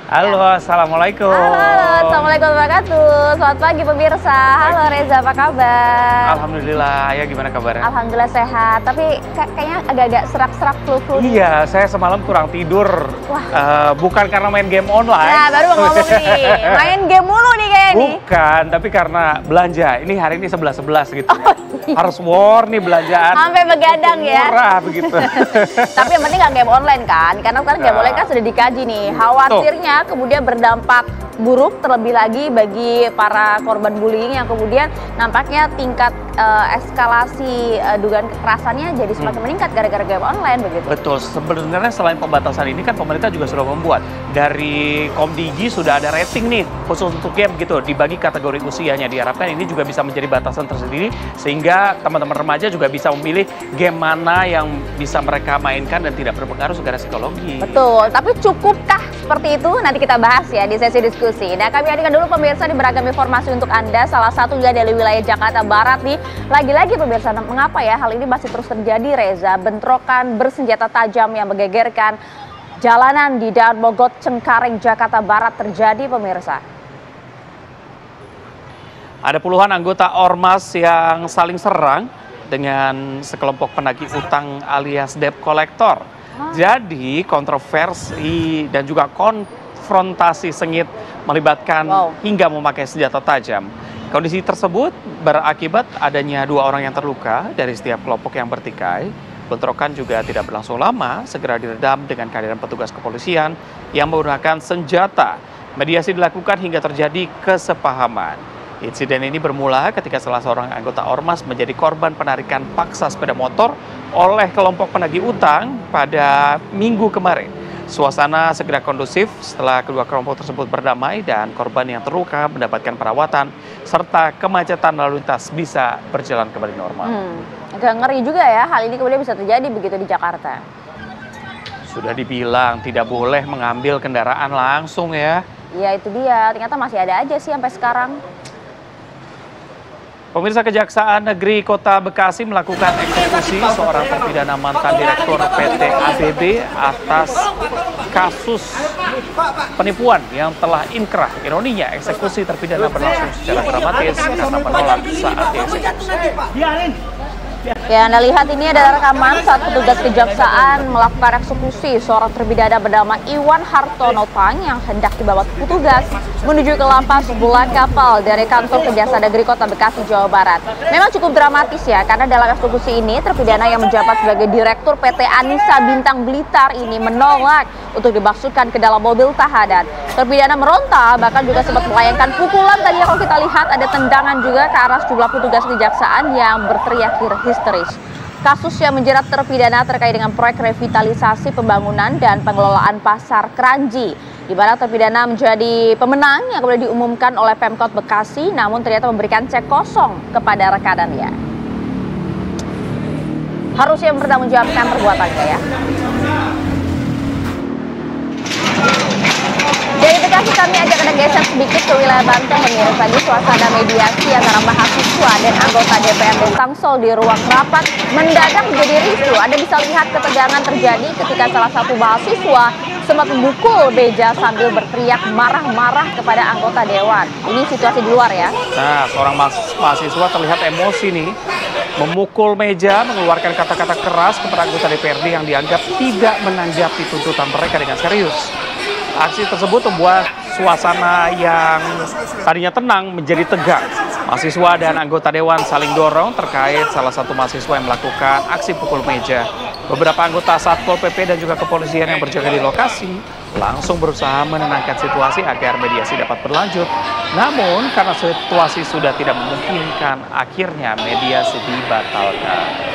Halo, assalamualaikum. Halo, assalamualaikum warahmatullahi wabarakatuh. Selamat pagi pemirsa. Halo Reza, apa kabar? Alhamdulillah, ya gimana kabarnya? Alhamdulillah sehat, tapi kayaknya agak-agak serak-serak flu-flu. Iya, saya semalam kurang tidur. Bukan karena main game online. Nah, baru mau ngomong nih, main game mulu nih kayaknya nih. Bukan, tapi karena belanja. Ini hari ini 11-11 gitu. Harus war nih belanjaan. Sampai begadang ya. Murah begitu. Tapi yang penting nggak game online kan, karena kan game online kan sudah dikaji nih. Khawatirnya kemudian berdampak buruk terlebih lagi bagi para korban bullying yang kemudian nampaknya tingkat eskalasi dugaan kekerasannya jadi semakin meningkat gara-gara game online begitu. Betul, sebenarnya selain pembatasan ini kan pemerintah juga sudah membuat dari Komdigi sudah ada rating nih khusus untuk game gitu, dibagi kategori usianya. Diharapkan ini juga bisa menjadi batasan tersendiri sehingga teman-teman remaja juga bisa memilih game mana yang bisa mereka mainkan dan tidak berpengaruh secara psikologi. Betul, tapi cukupkah seperti itu? Nanti kita bahas ya di sesi diskusi. Nah, kami hadirkan dulu pemirsa di beragam informasi untuk Anda, salah satunya dari wilayah Jakarta Barat nih. Lagi-lagi pemirsa, mengapa ya hal ini masih terus terjadi, Reza? Bentrokan bersenjata tajam yang menggegerkan jalanan di Daan Mogot, Cengkareng, Jakarta Barat terjadi, pemirsa. Ada puluhan anggota Ormas yang saling serang dengan sekelompok penagih utang alias debt collector. Jadi kontroversi dan juga konfrontasi sengit melibatkan hingga memakai senjata tajam. Kondisi tersebut berakibat adanya 2 orang yang terluka dari setiap kelompok yang bertikai. Bentrokan juga tidak berlangsung lama, segera diredam dengan kehadiran petugas kepolisian yang menggunakan senjata. Mediasi dilakukan hingga terjadi kesepahaman. Insiden ini bermula ketika salah seorang anggota Ormas menjadi korban penarikan paksa sepeda motor oleh kelompok penagih utang pada Minggu kemarin. Suasana segera kondusif setelah kedua kelompok tersebut berdamai dan korban yang terluka mendapatkan perawatan serta kemacetan lalu lintas bisa berjalan kembali normal. Agak ngeri juga ya hal ini kemudian bisa terjadi begitu di Jakarta. Sudah dibilang tidak boleh mengambil kendaraan langsung ya. Iya itu dia, ternyata masih ada aja sih sampai sekarang. Pemirsa, Kejaksaan Negeri Kota Bekasi melakukan eksekusi seorang terpidana mantan Direktur PT ABB atas kasus penipuan yang telah inkrah. Ironinya, eksekusi terpidana berlangsung secara dramatis karena menolak saat dieksekusi. Ya, Anda lihat ini adalah rekaman saat petugas kejaksaan melakukan eksekusi seorang terpidana bernama Iwan Hartono Pang yang hendak dibawa petugas menuju ke lapas Bola Kapal dari kantor Kejaksaan Negeri Kota Bekasi, Jawa Barat. Memang cukup dramatis ya, karena dalam eksekusi ini terpidana yang menjabat sebagai Direktur PT Anissa Bintang Blitar ini menolak untuk dimasukkan ke dalam mobil tahanan. Terpidana meronta, bahkan juga sempat melayangkan pukulan. Tadi kalau kita lihat ada tendangan juga ke arah sejumlah petugas kejaksaan yang berteriak histeris. Kasus yang menjerat terpidana terkait dengan proyek revitalisasi pembangunan dan pengelolaan pasar Kranji, di mana terpidana menjadi pemenang yang kemudian diumumkan oleh Pemkot Bekasi, namun ternyata memberikan cek kosong kepada rekanannya. Harusnya mempertanggungjawabkan perbuatannya ya. Dari Bekasi kami ajak Anda geser sedikit ke wilayah Banten, pemirsa. Di suasana mediasi antara mahasiswa dan anggota DPRD Tangsel di ruang rapat mendadak menjadi ricuh. Anda bisa lihat ketegangan terjadi ketika salah satu mahasiswa sempat memukul meja sambil berteriak marah-marah kepada anggota dewan. Ini situasi di luar ya. Nah, seorang mahasiswa terlihat emosi nih, memukul meja, mengeluarkan kata-kata keras kepada anggota DPRD yang dianggap tidak menanggapi tuntutan mereka dengan serius. Aksi tersebut membuat suasana yang tadinya tenang menjadi tegang. Mahasiswa dan anggota dewan saling dorong terkait salah satu mahasiswa yang melakukan aksi pukul meja. Beberapa anggota Satpol PP dan juga kepolisian yang berjaga di lokasi langsung berusaha menenangkan situasi agar mediasi dapat berlanjut. Namun karena situasi sudah tidak memungkinkan, akhirnya mediasi dibatalkan.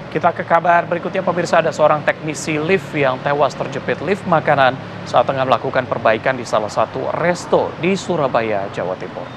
Kita ke kabar berikutnya, pemirsa. Ada seorang teknisi lift yang tewas terjepit lift makanan saat tengah melakukan perbaikan di salah satu resto di Surabaya, Jawa Timur.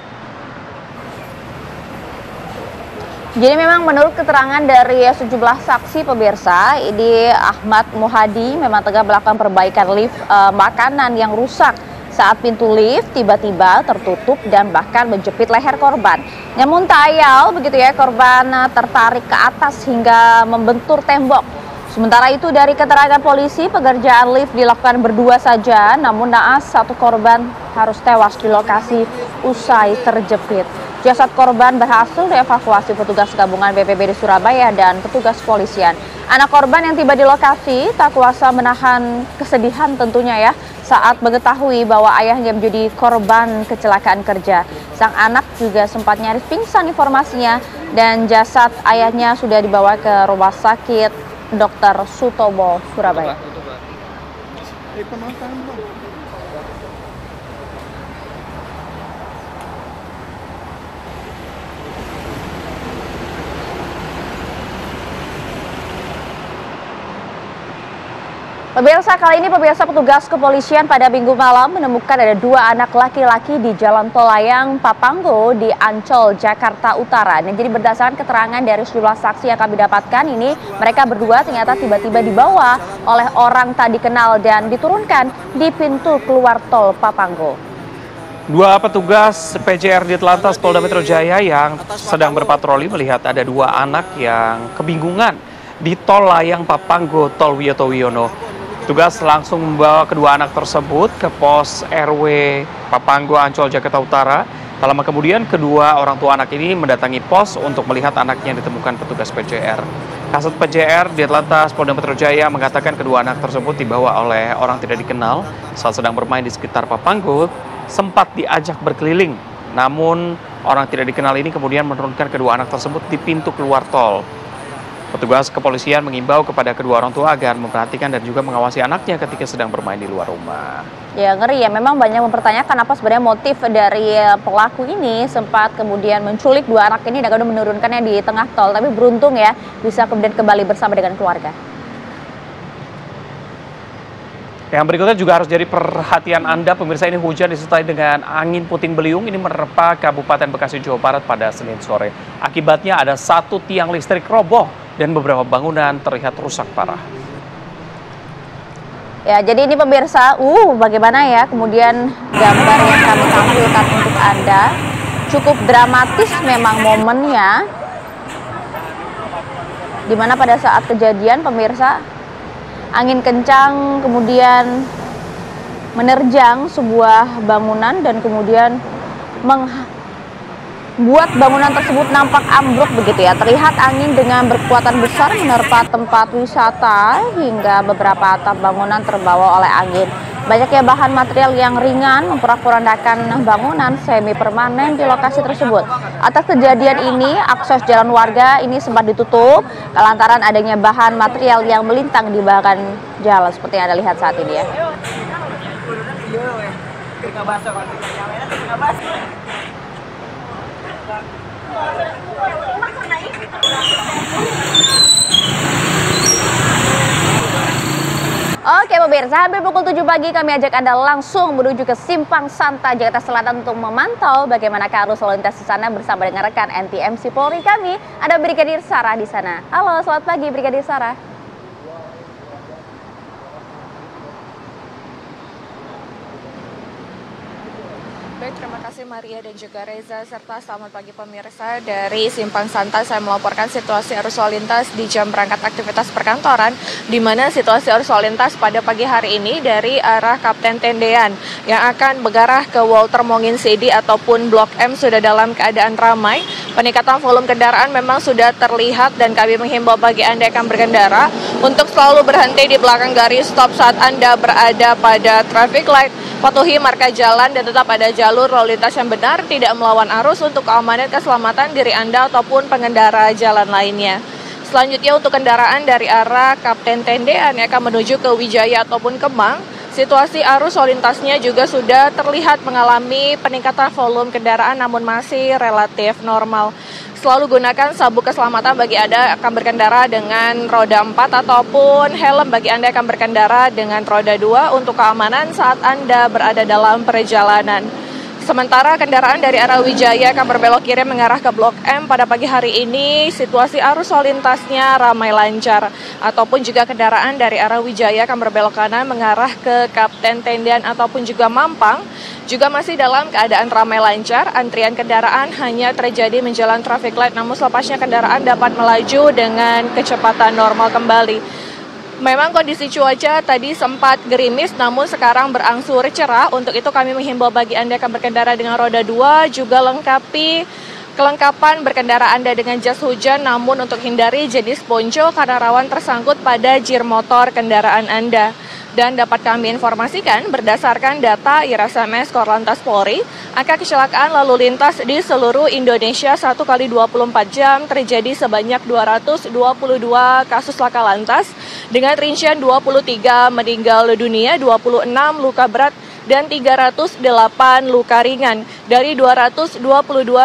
Jadi memang menurut keterangan dari sejumlah saksi pemirsa, ini Ahmad Muhadi memang tengah melakukan perbaikan lift makanan yang rusak saat pintu lift tiba-tiba tertutup dan bahkan menjepit leher korban. Namun tak ayal begitu ya, korban tertarik ke atas hingga membentur tembok. Sementara itu dari keterangan polisi, pengerjaan lift dilakukan berdua saja, namun naas satu korban harus tewas di lokasi usai terjepit. Jasad korban berhasil dievakuasi petugas gabungan BPBD Surabaya dan petugas kepolisian. Anak korban yang tiba di lokasi tak kuasa menahan kesedihan tentunya ya saat mengetahui bahwa ayahnya menjadi korban kecelakaan kerja. Sang anak juga sempat nyaris pingsan informasinya dan jasad ayahnya sudah dibawa ke Rumah Sakit Dr. Sutomo, Surabaya. Pemirsa, kali ini petugas kepolisian pada Minggu malam menemukan ada dua anak laki-laki di Jalan Tol Layang Papanggo di Ancol, Jakarta Utara. Dan jadi berdasarkan keterangan dari sejumlah saksi yang kami dapatkan, ini mereka berdua ternyata tiba-tiba dibawa oleh orang tak dikenal dan diturunkan di pintu keluar tol Papanggo. Dua petugas PJR Ditlantas Polda Metro Jaya yang sedang berpatroli melihat ada dua anak yang kebingungan di Tol Layang Papanggo, Tol Wiyoto Wiono. Petugas langsung membawa kedua anak tersebut ke pos RW Papanggo Ancol, Jakarta Utara. Tak lama kemudian, kedua orang tua anak ini mendatangi pos untuk melihat anaknya yang ditemukan petugas PJR. Kasat PJR Ditlantas Polda Metro Jaya mengatakan kedua anak tersebut dibawa oleh orang tidak dikenal saat sedang bermain di sekitar Papanggo, sempat diajak berkeliling. Namun, orang tidak dikenal ini kemudian menurunkan kedua anak tersebut di pintu keluar tol. Petugas kepolisian mengimbau kepada kedua orang tua agar memperhatikan dan juga mengawasi anaknya ketika sedang bermain di luar rumah. Ya, ngeri ya, memang banyak mempertanyakan apa sebenarnya motif dari pelaku ini sempat kemudian menculik dua anak ini dan kemudian menurunkannya di tengah tol. Tapi beruntung ya bisa kemudian kembali bersama dengan keluarga. Yang berikutnya juga harus jadi perhatian Anda, pemirsa. Ini hujan disertai dengan angin puting beliung ini menerpa Kabupaten Bekasi, Jawa Barat pada Senin sore. Akibatnya ada satu tiang listrik roboh dan beberapa bangunan terlihat rusak parah. Ya, jadi ini pemirsa, bagaimana ya kemudian gambar yang kami tampilkan untuk Anda. Cukup dramatis memang momennya, dimana pada saat kejadian pemirsa, angin kencang kemudian menerjang sebuah bangunan dan kemudian membuat bangunan tersebut nampak ambruk begitu ya. Terlihat angin dengan berkekuatan besar menerpa tempat wisata hingga beberapa atap bangunan terbawa oleh angin. Banyaknya bahan material yang ringan memporak-porandakan bangunan semi permanen di lokasi tersebut. Atas kejadian ini, akses jalan warga ini sempat ditutup lantaran adanya bahan material yang melintang di bagian jalan seperti yang Anda lihat saat ini ya. Oke pemirsa, hampir pukul 7 pagi kami ajak Anda langsung menuju ke Simpang Santa, Jakarta Selatan untuk memantau bagaimana arus lalu lintas di sana bersama dengan rekan NTMC Polri kami. Ada Brigadir Sarah di sana. Halo, selamat pagi Brigadir Sarah. Baik, terima kasih Maria dan juga Reza, serta selamat pagi pemirsa. Dari Simpang Santa saya melaporkan situasi arus lalu lintas di jam berangkat aktivitas perkantoran, di mana situasi arus lalu lintas pada pagi hari ini dari arah Kapten Tendean yang akan mengarah ke Walter Monginsidi ataupun Blok M sudah dalam keadaan ramai. Peningkatan volume kendaraan memang sudah terlihat dan kami menghimbau bagi Anda yang akan berkendara untuk selalu berhenti di belakang garis stop saat Anda berada pada traffic light. Patuhi marka jalan dan tetap pada jalur lalu lintas yang benar, tidak melawan arus untuk keamanan keselamatan diri Anda ataupun pengendara jalan lainnya. Selanjutnya untuk kendaraan dari arah Kapten Tendean yang akan menuju ke Wijaya ataupun Kemang, situasi arus lalu lintasnya juga sudah terlihat mengalami peningkatan volume kendaraan namun masih relatif normal. Selalu gunakan sabuk keselamatan bagi Anda akan berkendara dengan roda 4 ataupun helm bagi Anda akan berkendara dengan roda 2 untuk keamanan saat Anda berada dalam perjalanan. Sementara kendaraan dari arah Wijaya akan berbelok kiri mengarah ke Blok M pada pagi hari ini situasi arus lalu lintasnya ramai lancar. Ataupun juga kendaraan dari arah Wijaya akan berbelok kanan mengarah ke Kapten Tendian ataupun juga Mampang juga masih dalam keadaan ramai lancar. Antrian kendaraan hanya terjadi menjelang traffic light, namun selepasnya kendaraan dapat melaju dengan kecepatan normal kembali. Memang kondisi cuaca tadi sempat gerimis, namun sekarang berangsur cerah. Untuk itu kami menghimbau bagi Anda yang akan berkendara dengan roda 2, juga lengkapi kelengkapan berkendara Anda dengan jas hujan, namun untuk hindari jenis ponco karena rawan tersangkut pada jir motor kendaraan Anda. Dan dapat kami informasikan berdasarkan data IRSMS Korlantas Polri, angka kecelakaan lalu lintas di seluruh Indonesia 1 kali 24 jam terjadi sebanyak 222 kasus laka lantas dengan rincian 23 meninggal dunia, 26 luka berat, dan 308 luka ringan. Dari 222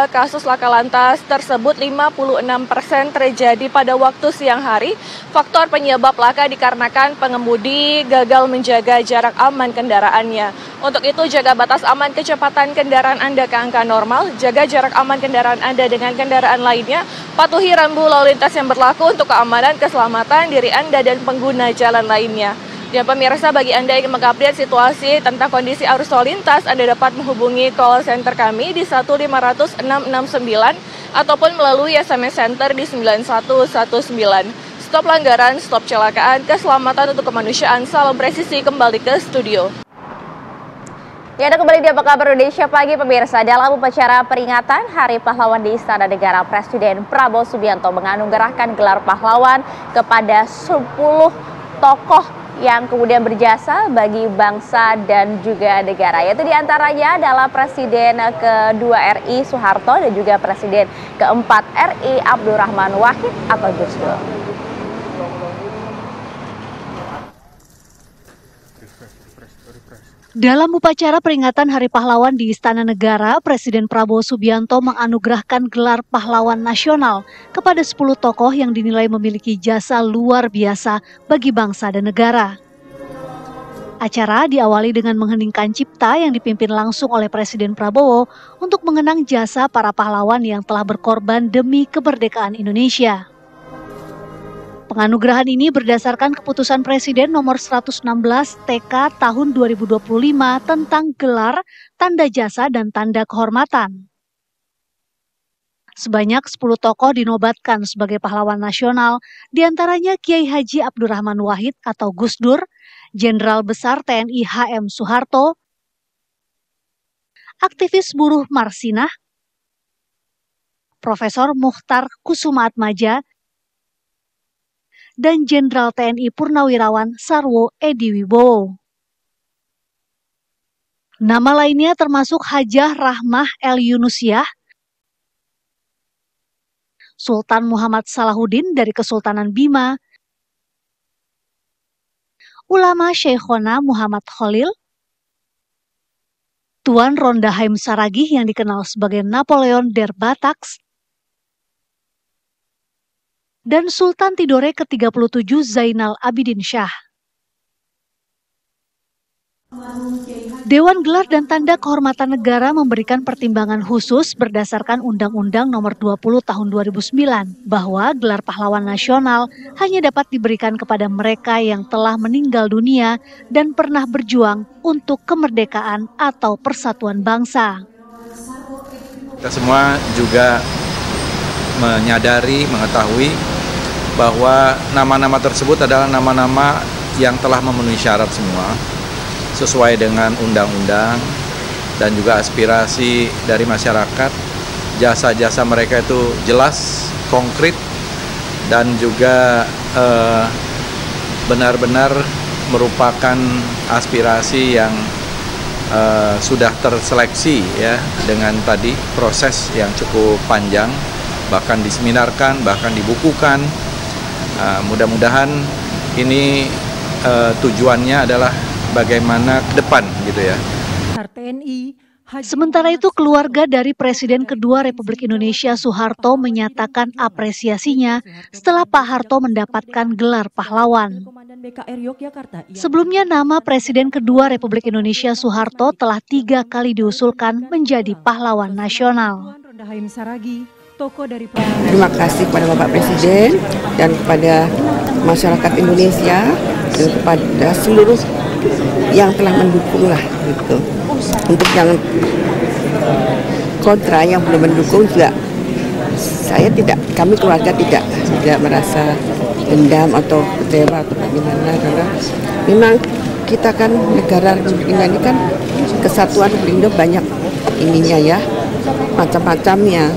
kasus laka lantas tersebut, 56% terjadi pada waktu siang hari. Faktor penyebab laka dikarenakan pengemudi gagal menjaga jarak aman kendaraannya. Untuk itu, jaga batas aman kecepatan kendaraan Anda ke angka normal, jaga jarak aman kendaraan Anda dengan kendaraan lainnya, patuhi rambu lalu lintas yang berlaku untuk keamanan keselamatan diri Anda dan pengguna jalan lainnya. Dan pemirsa, bagi Anda yang mengupdate situasi tentang kondisi arus lalu lintas, Anda dapat menghubungi call center kami di 1500669 ataupun melalui SMS Center di 9119. Stop pelanggaran, stop kecelakaan, keselamatan untuk kemanusiaan. Salam presisi, kembali ke studio. Ya, Anda kembali di Apa Kabar Indonesia Pagi, pemirsa. Dalam upacara peringatan Hari Pahlawan di Istana Negara, Presiden Prabowo Subianto menganugerahkan gelar pahlawan kepada 10 tokoh yang kemudian berjasa bagi bangsa dan juga negara. Yaitu diantaranya adalah Presiden kedua RI Soeharto dan juga Presiden keempat RI Abdurrahman Wahid atau Gus Dur. Dalam upacara peringatan Hari Pahlawan di Istana Negara, Presiden Prabowo Subianto menganugerahkan gelar pahlawan nasional kepada 10 tokoh yang dinilai memiliki jasa luar biasa bagi bangsa dan negara. Acara diawali dengan mengheningkan cipta yang dipimpin langsung oleh Presiden Prabowo untuk mengenang jasa para pahlawan yang telah berkorban demi kemerdekaan Indonesia. Penganugerahan ini berdasarkan keputusan Presiden nomor 116 TK tahun 2025 tentang gelar, tanda jasa, dan tanda kehormatan. Sebanyak 10 tokoh dinobatkan sebagai pahlawan nasional, diantaranya Kiai Haji Abdurrahman Wahid atau Gus Dur, Jenderal Besar TNI HM Soeharto, aktivis buruh Marsinah, Profesor Mukhtar Kusumaatmadja, dan Jenderal TNI Purnawirawan Sarwo Edi Wibowo. Nama lainnya termasuk Hajah Rahmah El Yunusiah, Sultan Muhammad Salahuddin dari Kesultanan Bima, Ulama Syekhona Muhammad Khalil, Tuan Rondaheim Saragih yang dikenal sebagai Napoleon der Bataks, dan Sultan Tidore ke-37 Zainal Abidin Shah. Dewan Gelar dan Tanda Kehormatan Negara memberikan pertimbangan khusus berdasarkan Undang-Undang Nomor 20 Tahun 2009 bahwa gelar pahlawan nasional hanya dapat diberikan kepada mereka yang telah meninggal dunia dan pernah berjuang untuk kemerdekaan atau persatuan bangsa. Kita semua juga menyadari, mengetahui bahwa nama-nama tersebut adalah nama-nama yang telah memenuhi syarat semua sesuai dengan undang-undang dan juga aspirasi dari masyarakat. Jasa-jasa mereka itu jelas, konkret, dan juga benar-benar merupakan aspirasi yang sudah terseleksi ya, dengan tadi proses yang cukup panjang, bahkan diseminarkan, bahkan dibukukan. Mudah-mudahan ini tujuannya adalah bagaimana ke depan gitu ya. TNI Sementara itu, keluarga dari Presiden kedua Republik Indonesia Soeharto menyatakan apresiasinya setelah Pak Harto mendapatkan gelar pahlawan. Sebelumnya, nama Presiden kedua Republik Indonesia Soeharto telah 3 kali diusulkan menjadi pahlawan nasional. Terima kasih kepada Bapak Presiden dan kepada masyarakat Indonesia dan kepada seluruh yang telah mendukung lah gitu. Untuk yang kontra yang belum mendukung juga kami keluarga tidak merasa dendam atau kecewa atau bagaimana, karena memang kita kan negara Republik Indonesia ini kan kesatuan Republik Indonesia banyak ininya ya, macam-macamnya.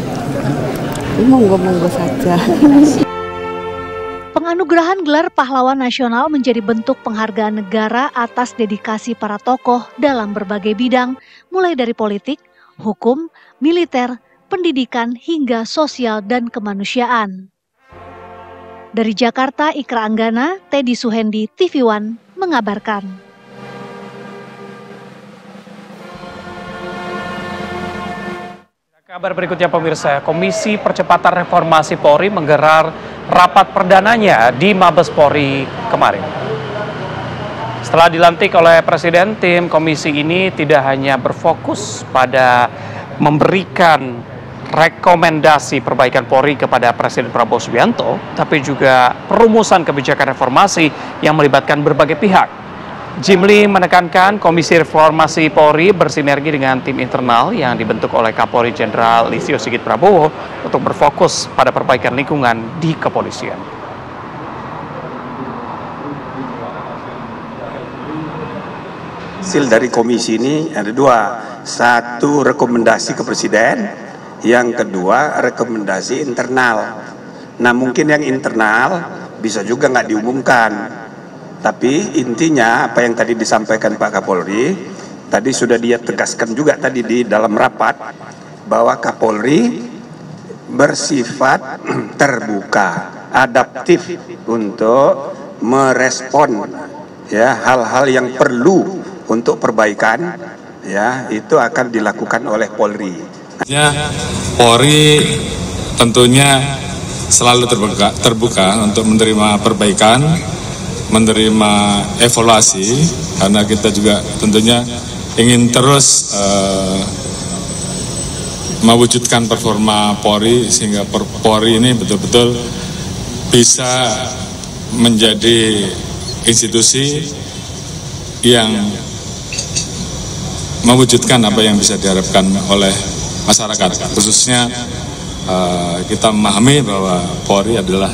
Monggo-monggo saja. Penganugerahan gelar pahlawan nasional menjadi bentuk penghargaan negara atas dedikasi para tokoh dalam berbagai bidang, mulai dari politik, hukum, militer, pendidikan, hingga sosial dan kemanusiaan. Dari Jakarta, Ikra Anggana, Teddy Suhendi, TV One mengabarkan. Kabar berikutnya pemirsa, Komisi Percepatan Reformasi Polri menggelar rapat perdananya di Mabes Polri kemarin. Setelah dilantik oleh Presiden, tim komisi ini tidak hanya berfokus pada memberikan rekomendasi perbaikan Polri kepada Presiden Prabowo Subianto, tapi juga perumusan kebijakan reformasi yang melibatkan berbagai pihak. Jimli menekankan Komisi Reformasi Polri bersinergi dengan tim internal yang dibentuk oleh Kapolri Jenderal Listio Sigit Prabowo untuk berfokus pada perbaikan lingkungan di kepolisian. Hasil dari komisi ini ada 2, 1 rekomendasi ke Presiden, yang kedua rekomendasi internal. Nah mungkin yang internal bisa juga nggak diumumkan. Tapi intinya apa yang tadi disampaikan Pak Kapolri, tadi sudah dia tegaskan juga tadi di dalam rapat, bahwa Kapolri bersifat terbuka, adaptif untuk merespon ya hal-hal yang perlu untuk perbaikan, ya itu akan dilakukan oleh Polri. Polri tentunya selalu terbuka untuk menerima perbaikan, menerima evaluasi, karena kita juga tentunya ingin terus mewujudkan performa Polri sehingga Polri ini betul-betul bisa menjadi institusi yang mewujudkan apa yang bisa diharapkan oleh masyarakat. Khususnya kita memahami bahwa Polri adalah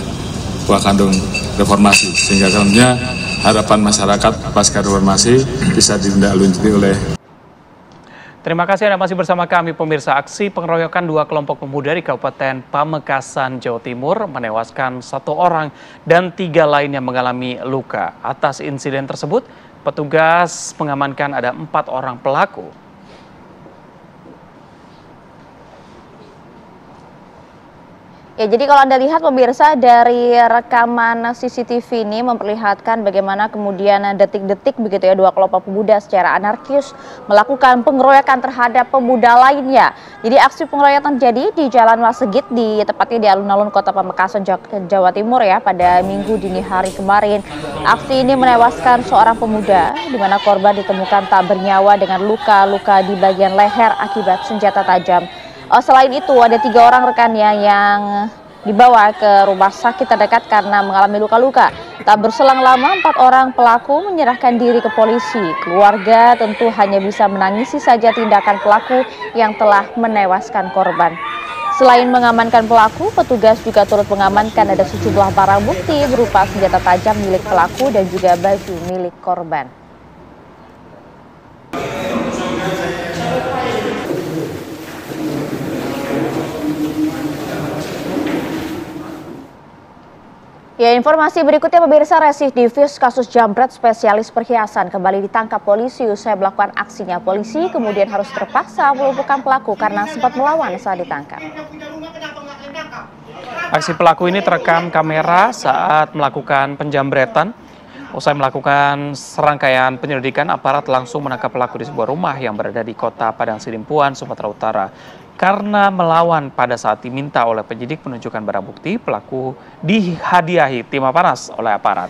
buah kandung reformasi, sehingga tentunya harapan masyarakat pasca reformasi bisa ditindaklanjuti oleh. Terima kasih Anda masih bersama kami pemirsa. Aksi pengeroyokan 2 kelompok pemuda di Kabupaten Pamekasan, Jawa Timur menewaskan 1 orang dan 3 lainnya mengalami luka. Atas insiden tersebut, petugas mengamankan ada 4 orang pelaku. Ya, jadi kalau Anda lihat pemirsa, dari rekaman CCTV ini memperlihatkan bagaimana kemudian detik-detik begitu ya 2 kelompok pemuda secara anarkis melakukan pengeroyokan terhadap pemuda lainnya. Jadi aksi pengeroyokan terjadi di Jalan Wasegit, tepatnya di alun-alun Kota Pamekasan, Jawa Timur ya, pada Minggu dini hari kemarin. Aksi ini menewaskan seorang pemuda di mana korban ditemukan tak bernyawa dengan luka-luka di bagian leher akibat senjata tajam. Selain itu ada 3 orang rekannya yang dibawa ke rumah sakit terdekat karena mengalami luka-luka. Tak berselang lama 4 orang pelaku menyerahkan diri ke polisi. Keluarga tentu hanya bisa menangisi saja tindakan pelaku yang telah menewaskan korban. Selain mengamankan pelaku, petugas juga turut mengamankan ada sejumlah barang bukti berupa senjata tajam milik pelaku dan juga baju milik korban. Ya, informasi berikutnya pemirsa, residivis kasus jambret spesialis perhiasan kembali ditangkap polisi usai melakukan aksinya. Polisi kemudian harus terpaksa melumpuhkan pelaku karena sempat melawan saat ditangkap. Aksi pelaku ini terekam kamera saat melakukan penjambretan. Usai melakukan serangkaian penyelidikan, aparat langsung menangkap pelaku di sebuah rumah yang berada di kota Padang Sidimpuan, Sumatera Utara. Karena melawan pada saat diminta oleh penyidik menunjukkan barang bukti, pelaku dihadiahi timah panas oleh aparat.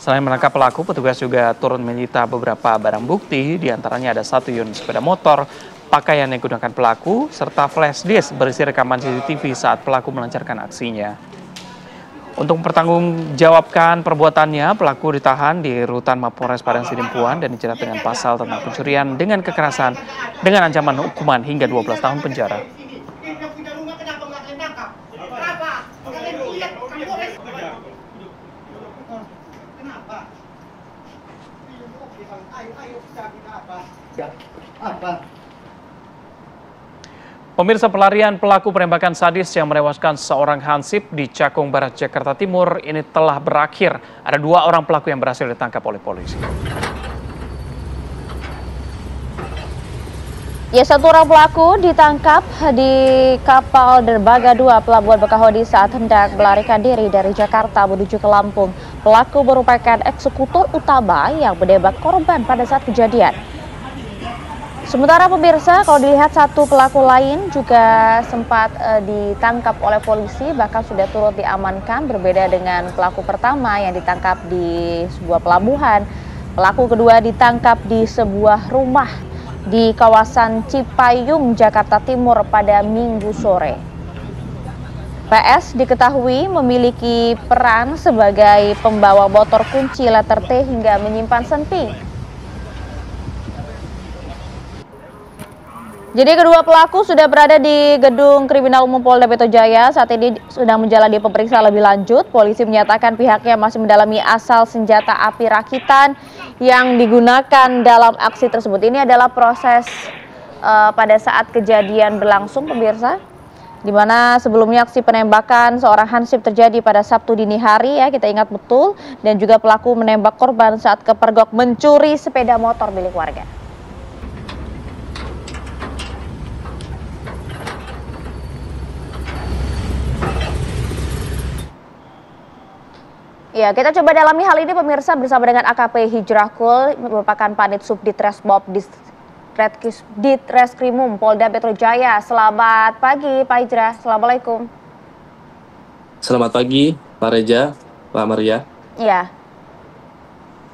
Selain menangkap pelaku, petugas juga turun menyita beberapa barang bukti, diantaranya ada 1 unit sepeda motor, pakaian yang digunakan pelaku, serta flash disk berisi rekaman CCTV saat pelaku melancarkan aksinya. Untuk mempertanggungjawabkan perbuatannya, pelaku ditahan di rutan Mapolres Padang Sidimpuan dan dijerat dengan pasal tentang pencurian dengan kekerasan dengan ancaman hukuman hingga 12 tahun penjara. Pemirsa, pelarian pelaku penembakan sadis yang menewaskan seorang hansip di Cakung Barat, Jakarta Timur ini telah berakhir. Ada 2 orang pelaku yang berhasil ditangkap oleh polisi. Ya, 1 orang pelaku ditangkap di kapal Derbaga 2 Pelabuhan Bakahuni saat hendak melarikan diri dari Jakarta menuju ke Lampung. Pelaku merupakan eksekutor utama yang menembak korban pada saat kejadian. Sementara pemirsa, kalau dilihat 1 pelaku lain juga sempat ditangkap oleh polisi, bahkan sudah turut diamankan, berbeda dengan pelaku pertama yang ditangkap di sebuah pelabuhan. Pelaku kedua ditangkap di sebuah rumah di kawasan Cipayung, Jakarta Timur pada Minggu sore. PS diketahui memiliki peran sebagai pembawa motor kunci letter T hingga menyimpan senpi. Jadi kedua pelaku sudah berada di Gedung Kriminal Umum Polda Metro Jaya. Saat ini sedang menjalani pemeriksaan lebih lanjut. Polisi menyatakan pihaknya masih mendalami asal senjata api rakitan yang digunakan dalam aksi tersebut. Ini adalah proses pada saat kejadian berlangsung, pemirsa. Di mana sebelumnya aksi penembakan seorang hansip terjadi pada Sabtu dini hari, ya, kita ingat betul. Dan juga pelaku menembak korban saat kepergok mencuri sepeda motor milik warga. Ya, kita coba dalami hal ini, pemirsa, bersama dengan AKP Hijrahkul, merupakan Panit Subdit Resmob Ditreskrimum Polda Metro Jaya. Selamat pagi, Pak Hijrah. Assalamualaikum. Selamat pagi, Pak Reza, Pak Maria. Ya.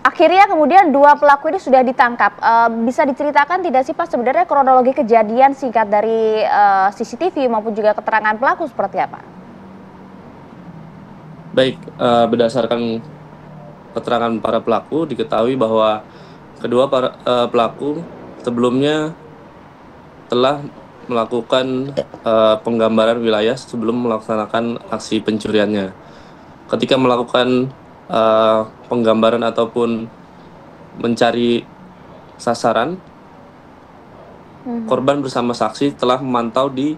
Akhirnya kemudian 2 pelaku ini sudah ditangkap. Bisa diceritakan tidak sih, Pak, sebenarnya kronologi kejadian singkat dari CCTV maupun juga keterangan pelaku seperti apa? Baik, berdasarkan keterangan para pelaku, diketahui bahwa kedua pelaku sebelumnya telah melakukan penggambaran wilayah sebelum melaksanakan aksi pencuriannya. Ketika melakukan penggambaran ataupun mencari sasaran, korban bersama saksi telah memantau di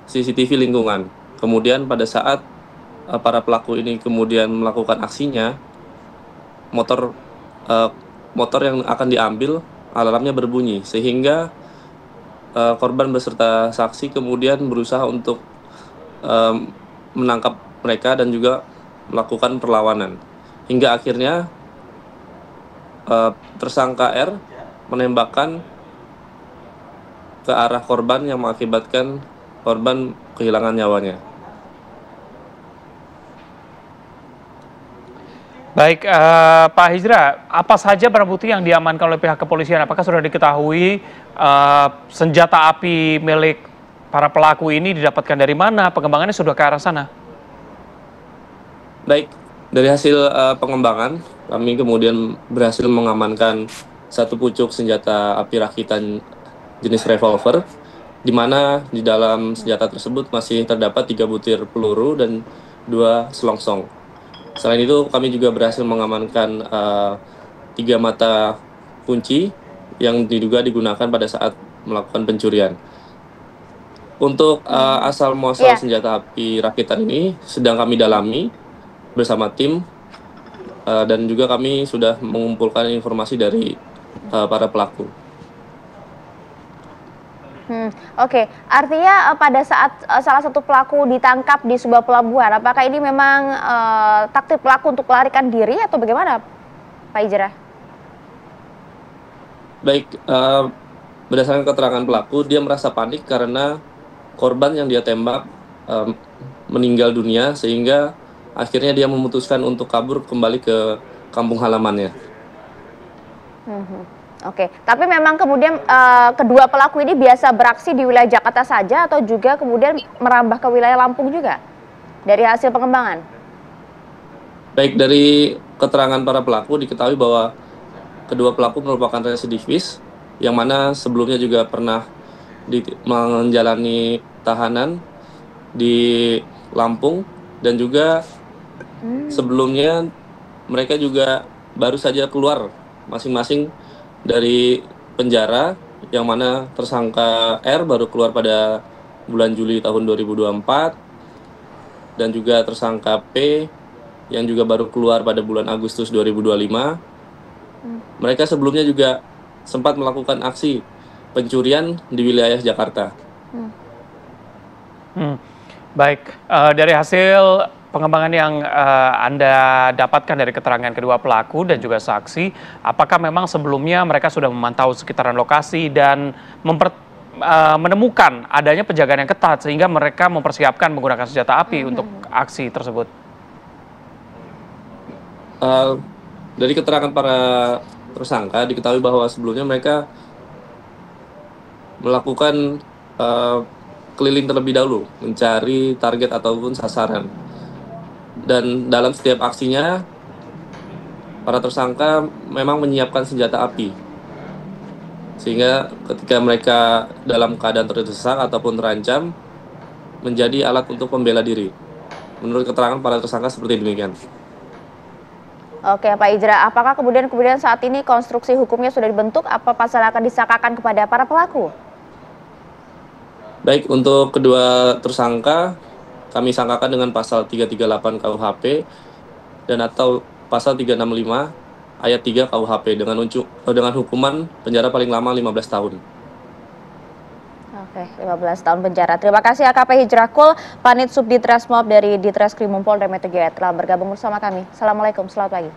CCTV lingkungan. Kemudian pada saat para pelaku ini kemudian melakukan aksinya, motor yang akan diambil alarmnya berbunyi, sehingga korban beserta saksi kemudian berusaha untuk menangkap mereka dan juga melakukan perlawanan. Hingga akhirnya tersangka R menembakkan ke arah korban yang mengakibatkan korban kehilangan nyawanya. Baik, Pak Hijrah, apa saja barang bukti yang diamankan oleh pihak kepolisian? Apakah sudah diketahui senjata api milik para pelaku ini didapatkan dari mana? Pengembangannya sudah ke arah sana? Baik, dari hasil pengembangan, kami kemudian berhasil mengamankan 1 pucuk senjata api rakitan jenis revolver, di mana di dalam senjata tersebut masih terdapat 3 butir peluru dan 2 selongsong. Selain itu, kami juga berhasil mengamankan 3 mata kunci yang diduga digunakan pada saat melakukan pencurian. Untuk asal muasal senjata api rakitan ini sedang kami dalami bersama tim, dan juga kami sudah mengumpulkan informasi dari para pelaku. Oke, artinya pada saat salah satu pelaku ditangkap di sebuah pelabuhan, apakah ini memang taktik pelaku untuk melarikan diri atau bagaimana, Pak Hijrah? Baik, berdasarkan keterangan pelaku, dia merasa panik karena korban yang dia tembak meninggal dunia, sehingga akhirnya dia memutuskan untuk kabur kembali ke kampung halamannya. Oke, tapi memang kemudian kedua pelaku ini biasa beraksi di wilayah Jakarta saja atau juga kemudian merambah ke wilayah Lampung juga dari hasil pengembangan? Baik, dari keterangan para pelaku diketahui bahwa kedua pelaku merupakan residivis yang mana sebelumnya juga pernah menjalani tahanan di Lampung, dan juga sebelumnya mereka juga baru saja keluar masing-masing dari penjara, yang mana tersangka R baru keluar pada bulan Juli tahun 2024 dan juga tersangka P yang juga baru keluar pada bulan Agustus 2025. Mereka sebelumnya juga sempat melakukan aksi pencurian di wilayah Jakarta. Baik, dari hasil pengembangan yang Anda dapatkan dari keterangan kedua pelaku dan juga saksi, apakah memang sebelumnya mereka sudah memantau sekitaran lokasi dan menemukan adanya penjagaan yang ketat sehingga mereka mempersiapkan menggunakan senjata api untuk aksi tersebut? Dari keterangan para tersangka diketahui bahwa sebelumnya mereka melakukan keliling terlebih dahulu mencari target ataupun sasaran. Dan dalam setiap aksinya, para tersangka memang menyiapkan senjata api. Sehingga ketika mereka dalam keadaan terdesak ataupun terancam, menjadi alat untuk membela diri. Menurut keterangan para tersangka seperti demikian. Oke, Pak Hijrah, apakah kemudian saat ini konstruksi hukumnya sudah dibentuk? Apa pasal akan disangkakan kepada para pelaku? Baik, untuk kedua tersangka, kami sangkakan dengan pasal 338 KUHP dan atau pasal 365 ayat 3 KUHP dengan hukuman penjara paling lama 15 tahun. Oke, 15 tahun penjara. Terima kasih AKP Hijrahkul, Panit Subditresmob dari Ditreskrimum Polda Metro Jaya telah bergabung bersama kami. Assalamualaikum, selamat pagi.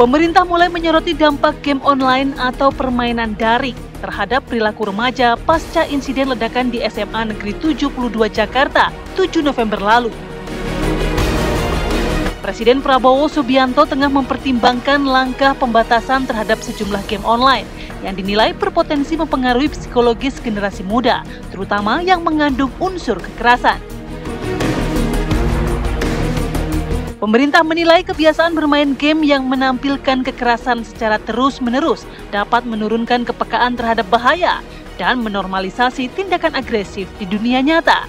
Pemerintah mulai menyoroti dampak game online atau permainan daring terhadap perilaku remaja pasca insiden ledakan di SMA Negeri 72 Jakarta 7 November lalu. Presiden Prabowo Subianto tengah mempertimbangkan langkah pembatasan terhadap sejumlah game online yang dinilai berpotensi mempengaruhi psikologis generasi muda, terutama yang mengandung unsur kekerasan. Pemerintah menilai kebiasaan bermain game yang menampilkan kekerasan secara terus-menerus dapat menurunkan kepekaan terhadap bahaya dan menormalisasi tindakan agresif di dunia nyata.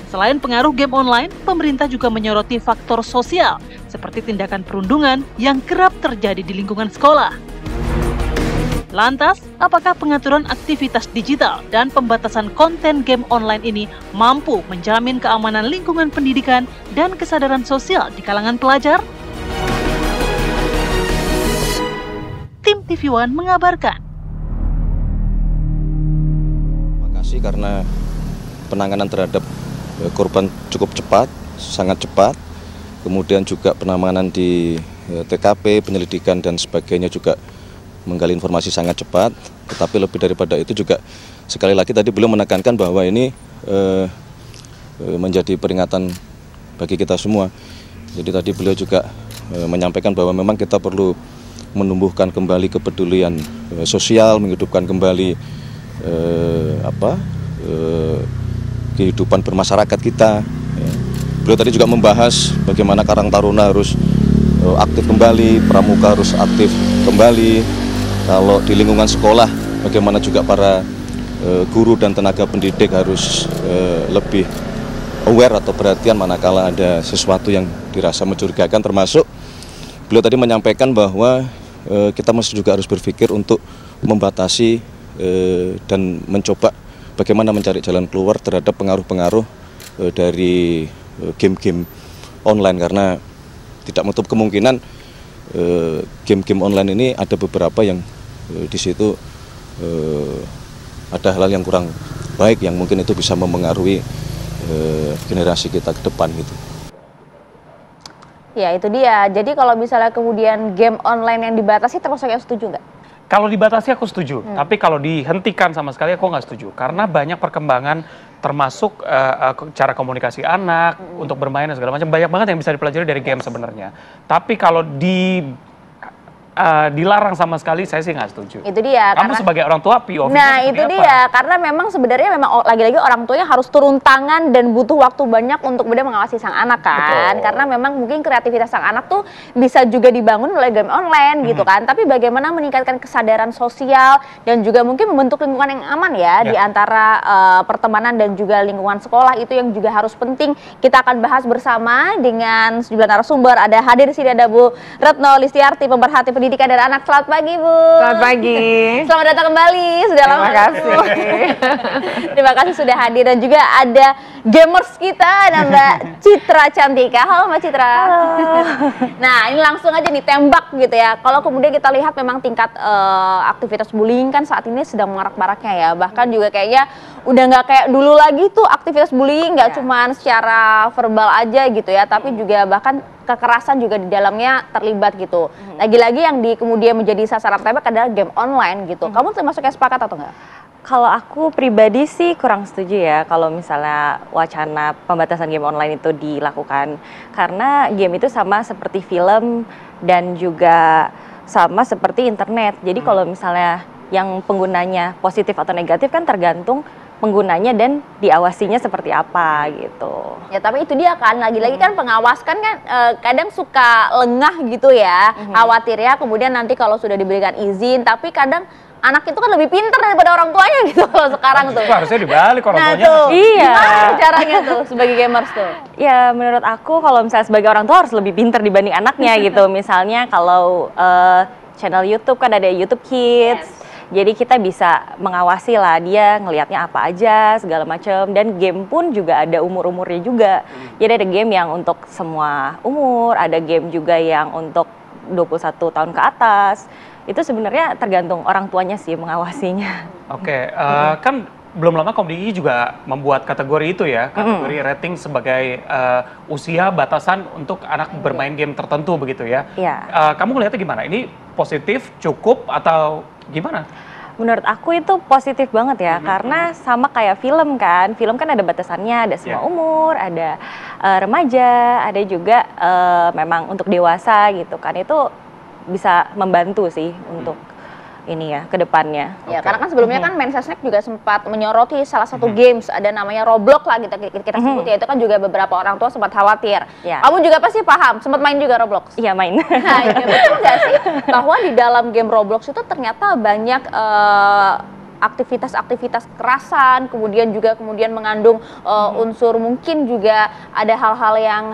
Selain pengaruh game online, pemerintah juga menyoroti faktor sosial seperti tindakan perundungan yang kerap terjadi di lingkungan sekolah. Lantas, apakah pengaturan aktivitas digital dan pembatasan konten game online ini mampu menjamin keamanan lingkungan pendidikan dan kesadaran sosial di kalangan pelajar? Tim TV One mengabarkan. Terima kasih karena penanganan terhadap korban cukup cepat, sangat cepat. Kemudian juga penanganan di TKP, penyelidikan dan sebagainya juga menggali informasi sangat cepat, tetapi lebih daripada itu juga sekali lagi tadi beliau menekankan bahwa ini menjadi peringatan bagi kita semua. Jadi tadi beliau juga menyampaikan bahwa memang kita perlu menumbuhkan kembali kepedulian sosial, menghidupkan kembali kehidupan bermasyarakat kita. Beliau tadi juga membahas bagaimana Karang Taruna harus aktif kembali, pramuka harus aktif kembali. Kalau di lingkungan sekolah, bagaimana juga para guru dan tenaga pendidik harus lebih aware atau perhatian manakala ada sesuatu yang dirasa mencurigakan, termasuk beliau tadi menyampaikan bahwa kita mesti juga harus berpikir untuk membatasi dan mencoba bagaimana mencari jalan keluar terhadap pengaruh-pengaruh dari game-game online, karena tidak menutup kemungkinan game-game online ini ada beberapa yang di situ ada hal-hal yang kurang baik yang mungkin itu bisa mempengaruhi generasi kita ke depan gitu. Ya itu dia, jadi kalau misalnya kemudian game online yang dibatasi termasuk yang setuju nggak? Kalau dibatasi aku setuju, tapi kalau dihentikan sama sekali aku nggak setuju. Karena banyak perkembangan termasuk cara komunikasi anak untuk bermain dan segala macam. Banyak banget yang bisa dipelajari dari game sebenarnya. Tapi kalau dilarang sama sekali, saya sih nggak setuju. Itu dia. Kamu sebagai orang tua, POV Nah itu dia, karena memang sebenarnya lagi-lagi orang tuanya harus turun tangan dan butuh waktu banyak untuk kemudian mengawasi sang anak kan. Betul. Karena memang mungkin kreativitas sang anak tuh bisa juga dibangun oleh game online gitu kan. Tapi bagaimana meningkatkan kesadaran sosial dan juga mungkin membentuk lingkungan yang aman ya di antara pertemanan dan juga lingkungan sekolah, itu yang juga harus penting. Kita akan bahas bersama dengan sejumlah narasumber. Ada hadir di sini ada Bu Retno Listiarti, pemerhati pendidikan dan anak. Selamat pagi Bu. Selamat pagi. Selamat datang kembali. Sudah lama. Terima kasih. Terima kasih sudah hadir, dan juga ada gamers kita, ada Mbak Citra Cantika. Halo Mbak Citra. Halo. Nah ini langsung aja nih tembak gitu ya. Kalau kemudian kita lihat memang tingkat aktivitas bullying kan saat ini sedang marak-maraknya ya. Bahkan juga kayaknya udah nggak kayak dulu lagi tuh aktivitas bullying, nggak cuman secara verbal aja gitu ya, tapi juga bahkan kekerasan juga di dalamnya terlibat gitu. Lagi-lagi yang kemudian menjadi sasaran tembak adalah game online gitu. Kamu termasuk yang sepakat atau enggak? Kalau aku pribadi sih kurang setuju ya kalau misalnya wacana pembatasan game online itu dilakukan. Karena game itu sama seperti film dan juga sama seperti internet. Jadi kalau misalnya yang penggunanya positif atau negatif kan tergantung penggunanya dan diawasinya seperti apa gitu. Ya tapi itu dia kan, lagi-lagi kan pengawas kan kadang suka lengah gitu ya, khawatirnya kemudian nanti kalau sudah diberikan izin, tapi kadang anak itu kan lebih pintar daripada orang tuanya gitu kalau sekarang tuh. Harusnya dibalik orang tuanya. Nah tuh, iya. Gimana caranya tuh sebagai gamers tuh? Ya menurut aku kalau misalnya sebagai orang tua harus lebih pintar dibanding anaknya gitu. Misalnya kalau channel YouTube kan ada YouTube Kids. Jadi kita bisa mengawasi lah dia ngelihatnya apa aja segala macam, dan game pun juga ada umur-umurnya juga. Jadi ada game yang untuk semua umur, ada game juga yang untuk 21 tahun ke atas. Itu sebenarnya tergantung orang tuanya sih mengawasinya. Oke, kan belum lama Komdigi juga membuat kategori itu ya, kategori rating sebagai usia batasan untuk anak bermain game tertentu begitu ya. Kamu melihatnya gimana? Ini positif, cukup, atau gimana? Menurut aku itu positif banget ya, karena sama kayak film kan. Film kan ada batasannya, ada semua umur, ada remaja, ada juga memang untuk dewasa gitu kan. Itu bisa membantu sih untuk ini ya ke depannya. Ya, karena kan sebelumnya kan Mensesnek juga sempat menyoroti salah satu games, ada namanya Roblox lah kita sebut ya, itu kan juga beberapa orang tua sempat khawatir. Kamu juga pasti paham, sempat main juga Roblox? Iya main. Nah, ini betul nggak sih bahwa di dalam game Roblox itu ternyata banyak aktivitas-aktivitas kekerasan, kemudian mengandung unsur mungkin juga ada hal-hal yang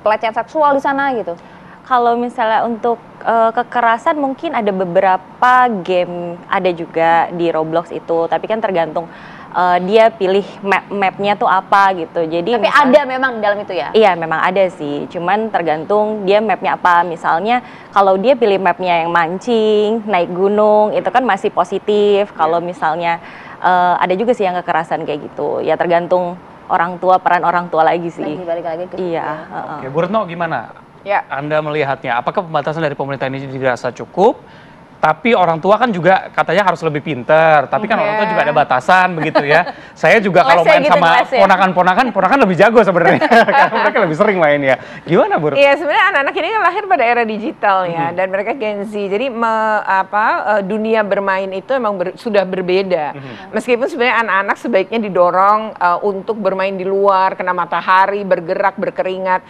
pelecehan seksual di sana gitu? Kalau misalnya untuk kekerasan mungkin ada beberapa game ada juga di Roblox itu, tapi kan tergantung dia pilih mapnya tuh apa gitu. Jadi tapi ada memang di dalam itu ya? Iya memang ada sih, cuman tergantung dia mapnya apa. Misalnya kalau dia pilih mapnya yang mancing, naik gunung, itu kan masih positif. Kalau misalnya ada juga sih yang kekerasan kayak gitu, ya tergantung orang tua, peran orang tua lagi sih. Balik lagi ke iya. Oke, Bu Retno gimana? Ya. Anda melihatnya, apakah pembatasan dari pemerintah ini dirasa cukup? Tapi orang tua kan juga katanya harus lebih pinter, tapi kan orang tua juga ada batasan begitu ya. Saya juga kalau main gitu, sama ponakan lebih jago sebenarnya, karena mereka lebih sering main ya. Gimana Bu? Iya sebenarnya anak-anak ini kan lahir pada era digital ya, dan mereka Gen Z. Jadi dunia bermain itu emang sudah berbeda. Meskipun sebenarnya anak-anak sebaiknya didorong untuk bermain di luar, kena matahari, bergerak, berkeringat,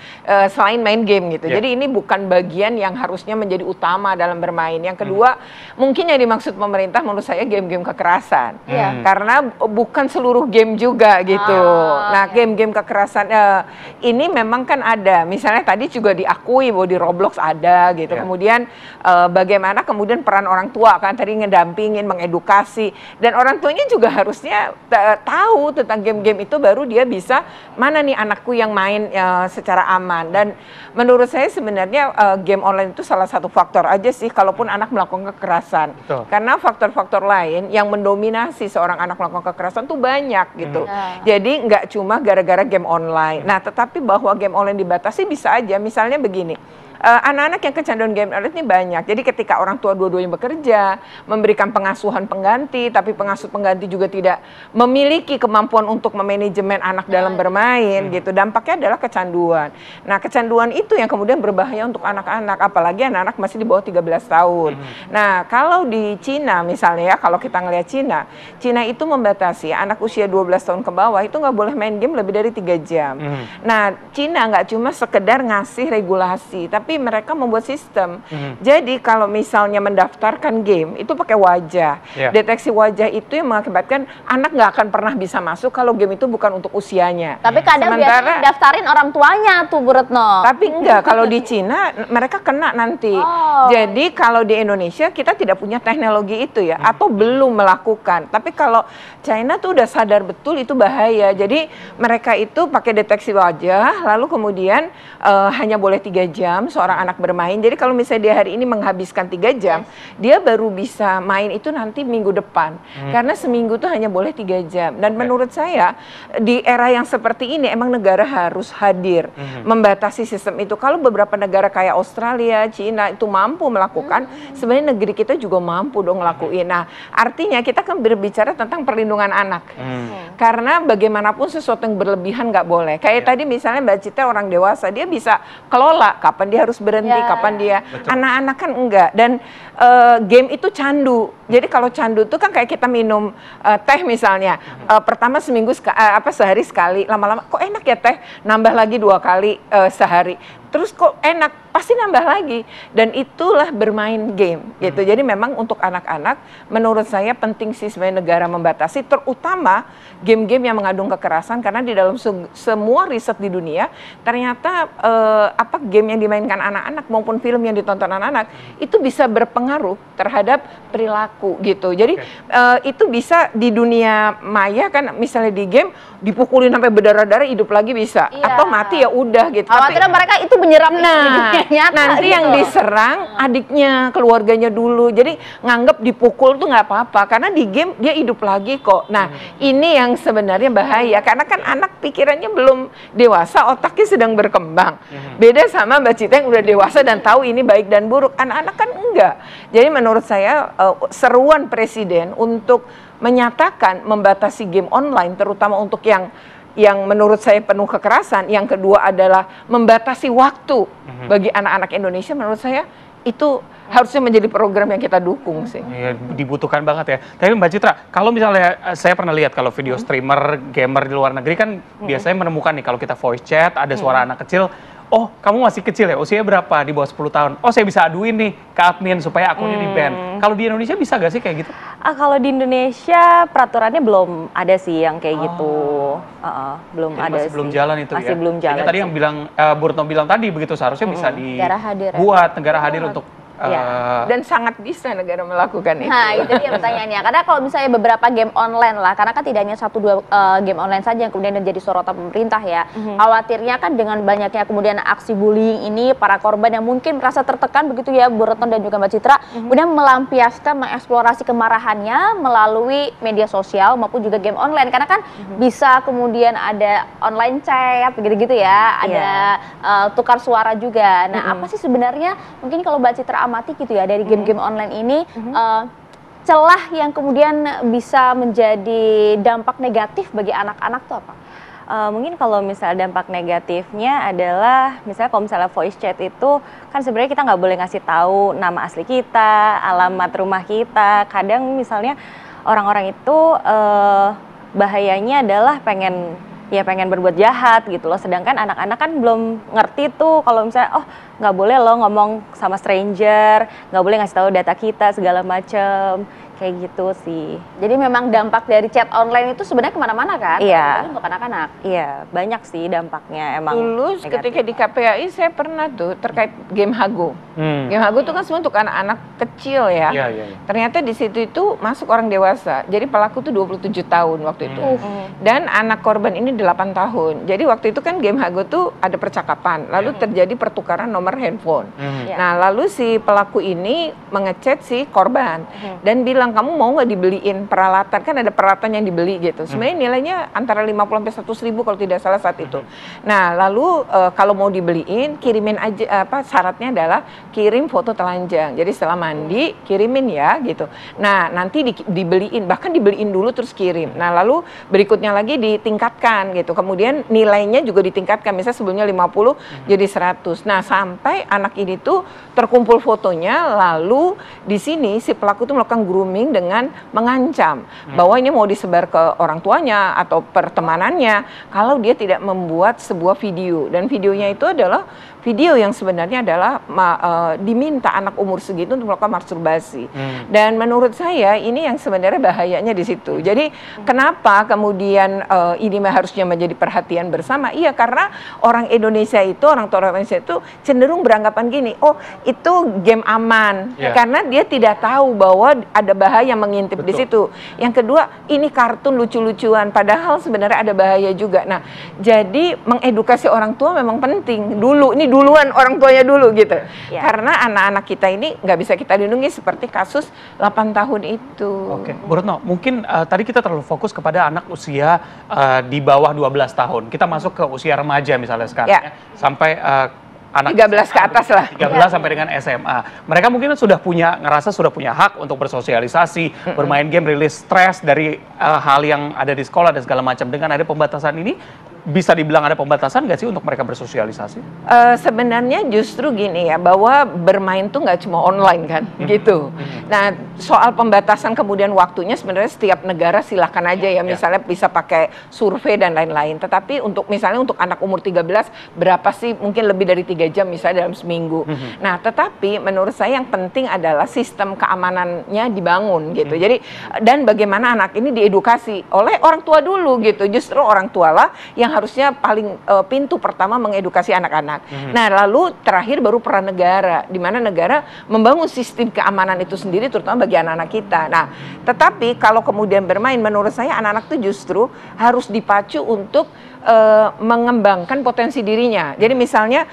selain main game gitu. Jadi ini bukan bagian yang harusnya menjadi utama dalam bermain. Yang kedua, mungkin yang dimaksud pemerintah menurut saya game-game kekerasan. Karena bukan seluruh game juga gitu. Nah, game-game kekerasan ini memang kan ada. Misalnya tadi juga diakui bahwa di Roblox ada gitu. Kemudian bagaimana kemudian peran orang tua kan tadi ngedampingin, mengedukasi, dan orang tuanya juga harusnya tahu tentang game-game itu, baru dia bisa mana nih anakku yang main secara aman. Dan menurut saya sebenarnya game online itu salah satu faktor aja sih kalaupun anak melakukan kekerasan. Karena faktor-faktor lain yang mendominasi seorang anak melakukan kekerasan tuh banyak gitu. Jadi nggak cuma gara-gara game online. Nah, tetapi bahwa game online dibatasi bisa aja. Misalnya begini, anak-anak yang kecanduan game online ini banyak. Jadi ketika orang tua dua-duanya bekerja, memberikan pengasuhan pengganti, tapi pengasuh pengganti juga tidak memiliki kemampuan untuk memanajemen anak dalam bermain gitu. Dampaknya adalah kecanduan. Nah, kecanduan itu yang kemudian berbahaya untuk anak-anak, apalagi anak-anak masih di bawah 13 tahun. Nah, kalau di Cina misalnya ya, kalau kita ngelihat Cina itu membatasi anak usia 12 tahun ke bawah itu nggak boleh main game lebih dari 3 jam. Nah, Cina nggak cuma sekedar ngasih regulasi, tapi mereka membuat sistem. Jadi kalau misalnya mendaftarkan game itu pakai wajah. Deteksi wajah itu yang mengakibatkan anak nggak akan pernah bisa masuk kalau game itu bukan untuk usianya. Tapi kadang biasanya daftarin orang tuanya tuh, Bu Retno. Tapi enggak, kalau di Cina mereka kena nanti. Jadi kalau di Indonesia kita tidak punya teknologi itu ya, atau belum melakukan. Tapi kalau China tuh udah sadar betul itu bahaya. Jadi mereka itu pakai deteksi wajah, lalu kemudian hanya boleh 3 jam seorang anak bermain. Jadi kalau misalnya dia hari ini menghabiskan 3 jam, dia baru bisa main itu nanti minggu depan. Karena seminggu tuh hanya boleh 3 jam. Dan menurut saya di era yang seperti ini emang negara harus hadir membatasi sistem itu. Kalau beberapa negara kayak Australia, Cina itu mampu melakukan, sebenarnya negeri kita juga mampu dong ngelakuin. Nah, artinya kita kan berbicara tentang perlindungan anak. Karena bagaimanapun sesuatu yang berlebihan nggak boleh. Kayak tadi misalnya Mbak Cita orang dewasa, dia bisa kelola kapan dia harus berhenti, kapan dia. Anak-anak kan enggak. Dan game itu candu. Jadi kalau candu itu kan kayak kita minum teh misalnya. Pertama seminggu sehari sekali, lama-lama kok enak ya teh, nambah lagi 2 kali sehari. Terus kok enak, pasti nambah lagi. Dan itulah bermain game gitu. Jadi memang untuk anak-anak menurut saya penting sih sebenarnya negara membatasi, terutama game-game yang mengandung kekerasan, karena di dalam semua riset di dunia ternyata game yang dimainkan anak-anak maupun film yang ditonton anak-anak itu bisa berpengaruh terhadap perilaku gitu. Jadi itu bisa di dunia maya kan, misalnya di game dipukulin sampai berdarah-darah hidup lagi bisa, atau mati ya udah gitu. Khawatirnya mereka itu menyerap nyata, nanti gitu. yang diserang adiknya, keluarganya dulu. Jadi nganggep dipukul tuh nggak apa-apa, karena di game dia hidup lagi kok. Nah, ini yang sebenarnya bahaya, karena kan anak pikirannya belum dewasa, otaknya sedang berkembang. Beda sama Mbak Cita yang udah dewasa dan tahu ini baik dan buruk. Anak-anak kan enggak. Jadi menurut saya seruan Presiden untuk menyatakan membatasi game online, terutama untuk yang menurut saya penuh kekerasan. Yang kedua adalah membatasi waktu bagi anak-anak Indonesia. Menurut saya itu harusnya menjadi program yang kita dukung sih. Iya, dibutuhkan banget ya. Tapi Mbak Citra, kalau misalnya saya pernah lihat kalau video streamer, gamer di luar negeri kan biasanya menemukan nih kalau kita voice chat, ada suara anak kecil, oh kamu masih kecil ya, usianya berapa? Di bawah 10 tahun. Oh saya bisa aduin nih ke admin supaya akunnya di-ban. Kalau di Indonesia bisa gak sih kayak gitu? Kalau di Indonesia peraturannya belum ada sih yang kayak gitu. Belum jadi ada masih sih. belum jalan itu masih ya? belum jalan. Tadi yang bilang, Bu Retno bilang tadi begitu, seharusnya bisa dibuat negara hadir untuk dan sangat bisa negara melakukan itu. Nah, itu dia pertanyaannya. Karena kalau misalnya beberapa game online lah, karena kan tidak hanya 1-2 game online saja yang kemudian menjadi sorotan pemerintah ya. Khawatirnya kan dengan banyaknya kemudian aksi bullying ini, para korban yang mungkin merasa tertekan begitu ya, Bu Retno dan juga Mbak Citra, kemudian melampiaskan, mengeksplorasi kemarahannya melalui media sosial maupun juga game online. Karena kan bisa kemudian ada online chat begitu-gitu ya, ada tukar suara juga. Nah, apa sih sebenarnya mungkin kalau Mbak Citra amati gitu ya dari game-game online ini, celah yang kemudian bisa menjadi dampak negatif bagi anak-anak tuh apa? Mungkin kalau misalnya dampak negatifnya adalah misalnya kalau misalnya voice chat itu kan sebenarnya kita nggak boleh ngasih tahu nama asli kita, alamat rumah kita. Kadang misalnya orang-orang itu bahayanya adalah pengen ya pengen berbuat jahat gitu loh. Sedangkan anak-anak kan belum ngerti tuh kalau misalnya oh nggak boleh loh ngomong sama stranger, nggak boleh ngasih tahu data kita segala macem. Kayak gitu sih. Jadi memang dampak dari chat online itu sebenarnya kemana-mana kan? Iya. Untuk anak-anak. Iya, banyak sih dampaknya emang. Dulu ketika di KPAI saya pernah tuh terkait game Hago. Game Hago itu kan semua untuk anak-anak kecil ya. Ternyata di situ itu masuk orang dewasa. Jadi pelaku tuh 27 tahun waktu itu. Dan anak korban ini 8 tahun. Jadi waktu itu kan game Hago tuh ada percakapan. Lalu terjadi pertukaran nomor handphone. Nah lalu si pelaku ini mengechat si korban. Dan bilang kamu mau nggak dibeliin peralatan, kan ada peralatan yang dibeli gitu. Sebenarnya nilainya antara 50 sampai 100 ribu kalau tidak salah saat itu. Nah lalu kalau mau dibeliin kirimin aja syaratnya adalah kirim foto telanjang. Jadi setelah mandi kirimin ya gitu. Nah nanti dibeliin, bahkan dibeliin dulu terus kirim. Nah lalu berikutnya lagi ditingkatkan gitu. Kemudian nilainya juga ditingkatkan. Misalnya sebelumnya 50 jadi 100. Nah sampai anak ini tuh terkumpul fotonya, lalu di sini si pelaku tuh melakukan grooming dengan mengancam bahwa ini mau disebar ke orang tuanya atau pertemanannya kalau dia tidak membuat sebuah video, dan videonya itu adalah video yang sebenarnya adalah diminta anak umur segitu untuk melakukan masturbasi. Dan menurut saya ini yang sebenarnya bahayanya di situ. Jadi kenapa kemudian ini harusnya menjadi perhatian bersama? Iya, karena orang Indonesia itu, orang tua Indonesia itu cenderung beranggapan gini, oh itu game aman, karena dia tidak tahu bahwa ada bahaya mengintip di situ. Yang kedua, ini kartun lucu-lucuan, padahal sebenarnya ada bahaya juga. Nah, jadi mengedukasi orang tua memang penting dulu. Ini duluan orang tuanya dulu gitu. Karena anak-anak kita ini nggak bisa kita lindungi seperti kasus 8 tahun itu. Oke, Bu Retno, mungkin tadi kita terlalu fokus kepada anak usia di bawah 12 tahun. Kita masuk ke usia remaja misalnya sekarang ya. Sampai anak 13 ke atas lah. 13 sampai dengan SMA. Mereka mungkin sudah ngerasa sudah punya hak untuk bersosialisasi, bermain game, rilis stres dari hal yang ada di sekolah dan segala macam. Dengan ada pembatasan ini, bisa dibilang ada pembatasan nggak sih untuk mereka bersosialisasi? Sebenarnya justru gini ya, bahwa bermain tuh nggak cuma online kan, gitu. Nah, soal pembatasan kemudian waktunya sebenarnya setiap negara silakan aja ya, misalnya bisa pakai survei dan lain-lain. Tetapi untuk misalnya untuk anak umur 13, berapa sih, mungkin lebih dari 3 jam misalnya dalam seminggu. Nah, tetapi menurut saya yang penting adalah sistem keamanannya dibangun gitu. Jadi, dan bagaimana anak ini diedukasi oleh orang tua dulu gitu. Justru orang tua lah yang harusnya paling pintu pertama mengedukasi anak-anak. Nah, lalu terakhir baru peran negara, di mana negara membangun sistem keamanan itu sendiri terutama bagi anak-anak kita. Nah, tetapi kalau kemudian bermain, menurut saya anak-anak itu justru harus dipacu untuk mengembangkan potensi dirinya. Jadi misalnya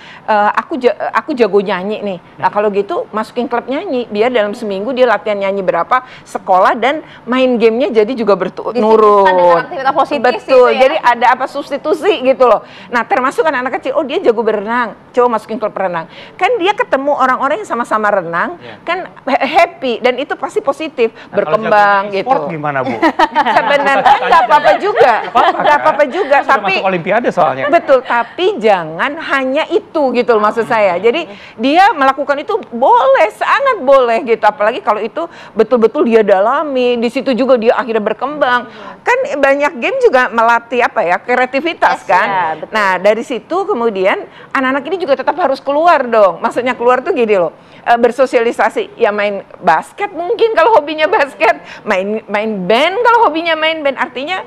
aku jago nyanyi nih. Nah, kalau gitu masukin klub nyanyi, biar dalam seminggu dia latihan nyanyi berapa, sekolah, dan main gamenya jadi juga nurun. Ada aktivitas positif. Betul. Ya? Jadi ada apa substitusi gitu loh. Nah, termasuk anak-anak kecil, oh dia jago berenang, coba masukin klub renang. Kan dia ketemu orang-orang yang sama-sama renang, kan happy, dan itu pasti positif, berkembang gitu. Sport gimana, Bu? Sebenarnya nggak apa-apa juga, nggak apa-apa juga, tapi Olimpiade soalnya. Betul, tapi jangan hanya itu gitu loh maksud saya. Jadi dia melakukan itu boleh, sangat boleh gitu. Apalagi kalau itu betul-betul dia dalami, di situ juga dia akhirnya berkembang. Kan banyak game juga melatih kreativitas kan. Ya, nah, dari situ kemudian anak-anak ini juga tetap harus keluar dong. Maksudnya keluar tuh gini loh. Bersosialisasi, ya main basket mungkin kalau hobinya basket, main band kalau hobinya main band. Artinya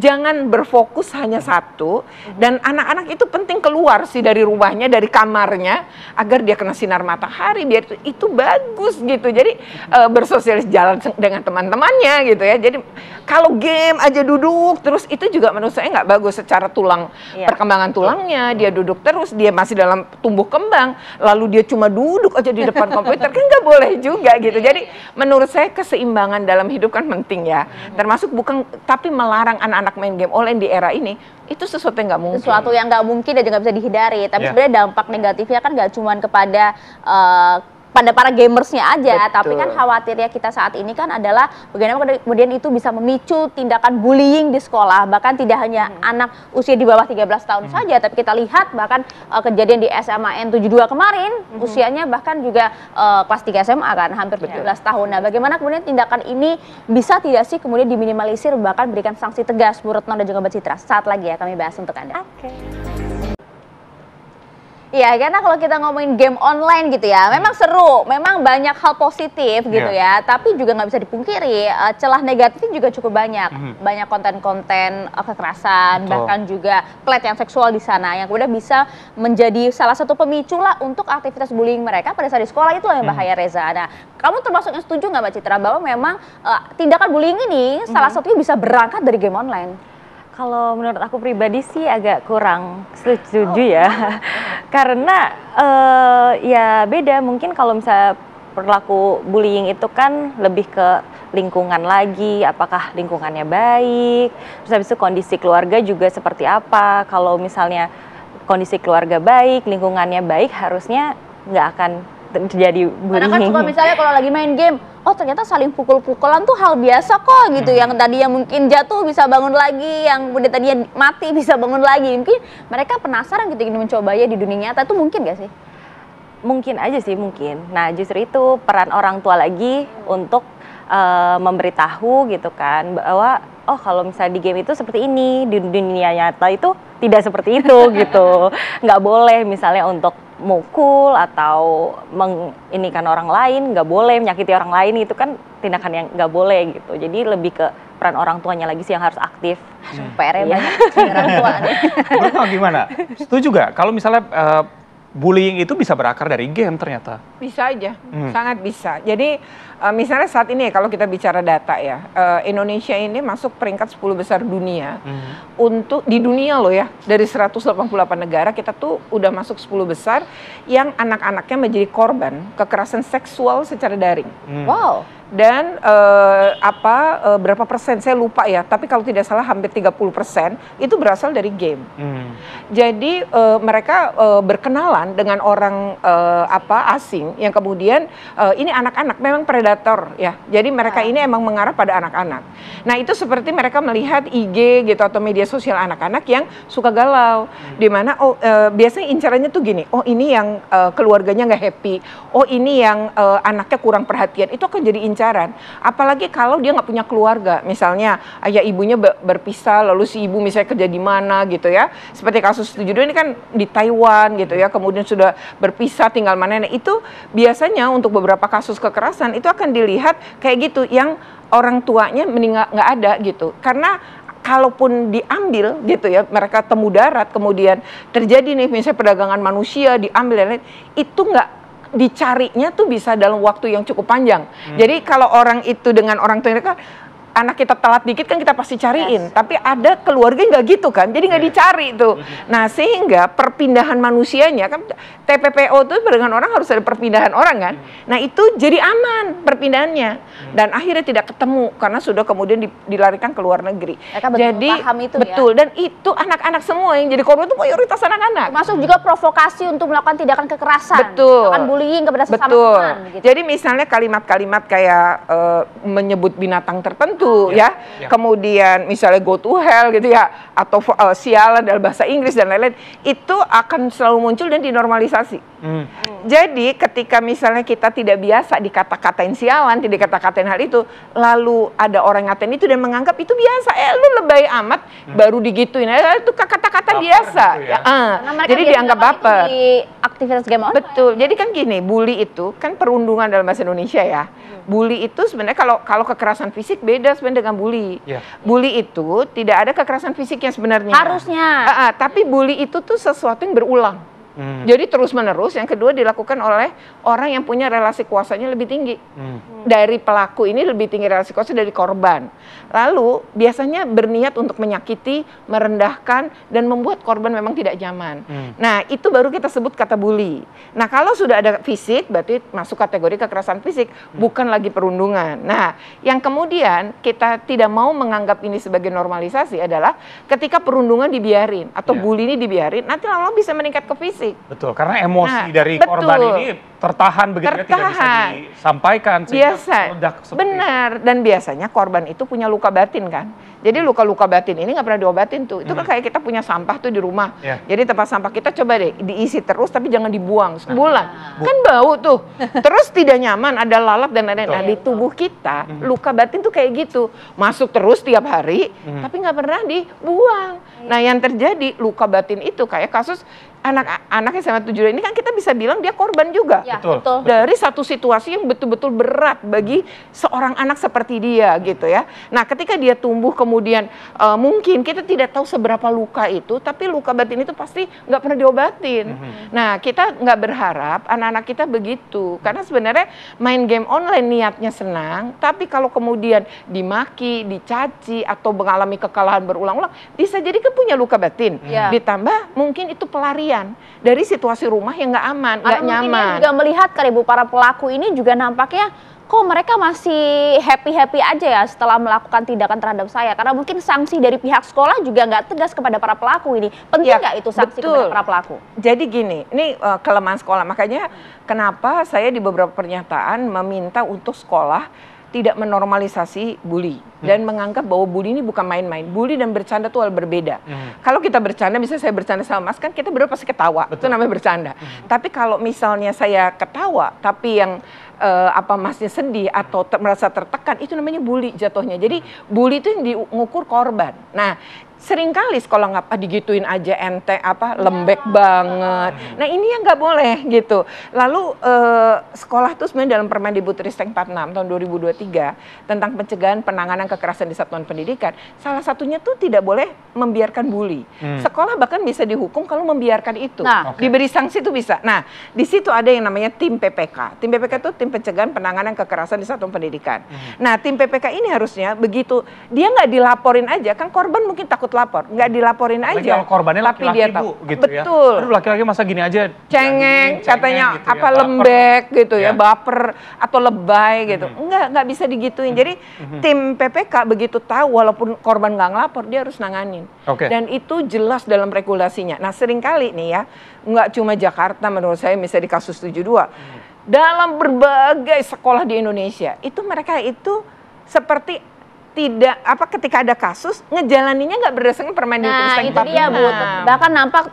jangan berfokus hanya satu, dan anak-anak itu penting keluar sih dari rumahnya, dari kamarnya, agar dia kena sinar matahari, biar itu bagus gitu. Jadi bersosialisasi, jalan dengan teman-temannya gitu ya. Jadi kalau game aja duduk terus, itu juga menurut saya nggak bagus secara tulang, perkembangan tulangnya. Dia duduk terus, dia masih dalam tumbuh kembang, lalu dia cuma duduk aja di depan komputer, kan nggak boleh juga gitu. Jadi menurut saya keseimbangan dalam hidup kan penting ya, termasuk bukan tapi melarang anak-anak main game online di era ini, itu sesuatu yang nggak mungkin. Sesuatu yang nggak mungkin dan juga bisa dihindari. Tapi sebenarnya dampak negatifnya kan nggak cuma kepada pada para gamersnya aja, Betul. tapi kan khawatirnya kita saat ini kan adalah bagaimana kemudian itu bisa memicu tindakan bullying di sekolah, bahkan tidak hanya anak usia di bawah 13 tahun saja, tapi kita lihat bahkan kejadian di SMA N72 kemarin, usianya bahkan juga kelas 3 SMA kan, hampir 17 tahun. Nah, bagaimana kemudian tindakan ini bisa tidak sih kemudian diminimalisir, bahkan berikan sanksi tegas, Bu Retno dan juga Mbak Citra? Saat lagi ya kami bahas untuk Anda. Iya, karena kalau kita ngomongin game online gitu ya, memang seru, memang banyak hal positif gitu ya, tapi juga nggak bisa dipungkiri, celah negatifnya juga cukup banyak. Banyak konten-konten kekerasan, bahkan juga pelecehan seksual di sana, yang kemudian bisa menjadi salah satu pemicu lah untuk aktivitas bullying mereka pada saat di sekolah. Itu yang bahaya, Reza. Nah, kamu termasuk yang setuju nggak Mbak Citra, bahwa memang tindakan bullying ini salah satunya bisa berangkat dari game online? Kalau menurut aku pribadi sih agak kurang setuju ya, karena ya beda. Mungkin kalau misalnya perilaku bullying itu kan lebih ke lingkungan lagi, apakah lingkungannya baik, terus habis itu kondisi keluarga juga seperti apa. Kalau misalnya kondisi keluarga baik, lingkungannya baik, harusnya nggak akan terjadi bullying. Karena kan suka misalnya kalau lagi main game, oh ternyata saling pukul-pukulan tuh hal biasa kok gitu. Yang tadi yang mungkin jatuh bisa bangun lagi, yang udah tadinya mati bisa bangun lagi. Mungkin mereka penasaran gitu ingin mencobanya di dunia nyata, itu mungkin gak sih? Mungkin aja sih, mungkin. Nah, justru itu peran orang tua lagi untuk memberitahu gitu kan, bahwa oh kalau misalnya di game itu seperti ini, di dunia nyata itu tidak seperti itu gitu. Nggak boleh misalnya untuk mukul atau menginikan orang lain, nggak boleh menyakiti orang lain, itu kan tindakan yang nggak boleh gitu. Jadi lebih ke peran orang tuanya lagi sih yang harus aktif. PR-nya banyak orang tua nih. Menurut gimana? Setuju gak kalau misalnya bullying itu bisa berakar dari game ternyata? Bisa aja, sangat bisa. Jadi misalnya saat ini kalau kita bicara data ya, Indonesia ini masuk peringkat 10 besar dunia. Untuk di dunia loh ya, dari 188 negara kita tuh udah masuk 10 besar yang anak-anaknya menjadi korban kekerasan seksual secara daring. Wow. Dan berapa persen saya lupa ya, tapi kalau tidak salah hampir 30% itu berasal dari game. Jadi mereka berkenalan dengan orang asing yang kemudian ini anak-anak memang predator ya. Jadi mereka ini emang mengarah pada anak-anak. Nah, itu seperti mereka melihat IG gitu atau media sosial anak-anak yang suka galau, di mana biasanya incarannya tuh gini, oh ini yang keluarganya nggak happy, oh ini yang anaknya kurang perhatian, itu akan jadi incaran. Apalagi kalau dia nggak punya keluarga, misalnya ayah ibunya berpisah, lalu si ibu misalnya kerja di mana gitu ya, seperti kasus 72 ini kan di Taiwan gitu ya, kemudian sudah berpisah tinggal mana. Nah, itu biasanya untuk beberapa kasus kekerasan itu akan dilihat kayak gitu, yang orang tuanya meninggal nggak ada gitu, karena kalaupun diambil gitu ya, mereka temu darat, kemudian terjadi nih misalnya perdagangan manusia, diambil dan lain, itu nggak dicarinya tuh bisa dalam waktu yang cukup panjang. Jadi kalau orang itu dengan orang tua mereka, anak kita telat dikit kan kita pasti cariin, tapi ada keluarga nggak gitu kan, jadi nggak dicari tuh. Nah, sehingga perpindahan manusianya kan, TPPO tuh dengan orang harus ada perpindahan orang kan. Nah, itu jadi aman perpindahannya, dan akhirnya tidak ketemu karena sudah kemudian dilarikan ke luar negeri. Jadi paham itu betul, dan itu anak-anak semua yang jadi korban itu mayoritas anak-anak. Termasuk juga provokasi untuk melakukan tindakan kekerasan, melakukan bullying kepada sesama teman. Gitu. Jadi misalnya kalimat-kalimat kayak menyebut binatang tertentu. Kemudian misalnya go to hell gitu ya, atau sialan dalam bahasa Inggris dan lain-lain, itu akan selalu muncul dan dinormalisasi. Jadi ketika misalnya kita tidak biasa dikata-katain sialan, tidak dikata-katain hal itu, lalu ada orang ngatain itu dan menganggap itu biasa, lu lebay amat, baru digituin, itu kata-kata biasa. Gitu ya. Jadi dianggap baper. Di aktivitas game online. Betul. Jadi kan gini, bully itu kan perundungan dalam bahasa Indonesia ya. Bully itu sebenarnya kalau kekerasan fisik beda sebenarnya dengan bully. Bully itu tidak ada kekerasan fisik yang sebenarnya. Harusnya. Tapi bully itu tuh sesuatu yang berulang. Jadi terus-menerus. Yang kedua dilakukan oleh orang yang punya relasi kuasanya lebih tinggi. Dari pelaku ini lebih tinggi relasi kuasa dari korban. Lalu biasanya berniat untuk menyakiti, merendahkan, dan membuat korban memang tidak nyaman. Nah, itu baru kita sebut kata bully. Nah, kalau sudah ada fisik, berarti masuk kategori kekerasan fisik, bukan lagi perundungan. Nah, yang kemudian kita tidak mau menganggap ini sebagai normalisasi adalah ketika perundungan dibiarin, atau bully ini dibiarin, nanti lama-lama bisa meningkat ke fisik. baik. Betul, karena emosi dari korban ini tertahan begitu ya, tidak bisa disampaikan biasa, benar. Dan biasanya korban itu punya luka batin kan. Jadi luka-luka batin ini nggak pernah diobatin tuh. Itu kan kayak kita punya sampah tuh di rumah. Jadi tempat sampah kita coba deh diisi terus tapi jangan dibuang sebulan. Kan bau tuh. Terus tidak nyaman, ada lalat dan lain-lain. Nah, di tubuh kita luka batin tuh kayak gitu. Masuk terus tiap hari tapi nggak pernah dibuang. Nah, yang terjadi luka batin itu kayak kasus anak SMA 7 ini kan kita bisa bilang dia korban juga. Ya, betul. Dari satu situasi yang betul-betul berat bagi seorang anak seperti dia gitu ya. Nah, ketika dia tumbuh kemudian mungkin kita tidak tahu seberapa luka itu, tapi luka batin itu pasti nggak pernah diobatin. Nah, kita nggak berharap anak-anak kita begitu, karena sebenarnya main game online niatnya senang, tapi kalau kemudian dimaki, dicaci atau mengalami kekalahan berulang-ulang, bisa jadi kan punya luka batin. Ditambah mungkin itu pelarian dari situasi rumah yang nggak aman, nggak nyaman. Mungkin juga melihat kan Ibu, para pelaku ini juga nampaknya kok mereka masih happy-happy aja ya setelah melakukan tindakan terhadap saya. Karena mungkin sanksi dari pihak sekolah juga nggak tegas kepada para pelaku ini. Penting nggak itu sanksi kepada para pelaku? Jadi gini, ini kelemahan sekolah. Makanya kenapa saya di beberapa pernyataan meminta untuk sekolah tidak menormalisasi bully dan menganggap bahwa bully ini bukan main-main. Bully dan bercanda itu hal berbeda. Kalau kita bercanda, misalnya saya bercanda sama Mas, kan kita berdua pasti ketawa. Itu namanya bercanda. Tapi kalau misalnya saya ketawa, tapi yang Masnya sedih atau merasa tertekan, itu namanya bully jatuhnya. Jadi bully itu yang diukur korban. Nah, seringkali sekolah nggak digituin aja ente lembek banget. Nah, ini yang nggak boleh gitu. Lalu sekolah tuh sebenarnya dalam Permendikbudristek 46 tahun 2023 tentang pencegahan penanganan kekerasan di satuan pendidikan, salah satunya tuh tidak boleh membiarkan bully. Sekolah bahkan bisa dihukum kalau membiarkan itu. Diberi sanksi itu bisa. Nah, di situ ada yang namanya tim PPK. Tim PPK itu tim pencegahan penanganan kekerasan di satuan pendidikan. Nah, tim PPK ini harusnya begitu dia nggak dilaporin aja, kan korban mungkin takut lapor, nggak dilaporin aja. Kalau korbannya tapi laki-laki, dia Bu, tahu. gitu Betul. Ya. Aduh, laki-laki masa gini aja. Cengeng, katanya gitu ya, lembek gitu ya, baper atau lebay gitu. Nggak bisa digituin. Jadi tim PPK begitu tahu walaupun korban nggak ngelapor, dia harus nanganin. Dan itu jelas dalam regulasinya. Nah, seringkali nih ya, nggak cuma Jakarta menurut saya, misalnya di kasus 72. Dalam berbagai sekolah di Indonesia, itu mereka itu seperti tidak ketika ada kasus ngejalaninnya nggak berdasarkan Permendikbudristek 46. Itu dia, Bu. Bahkan nampak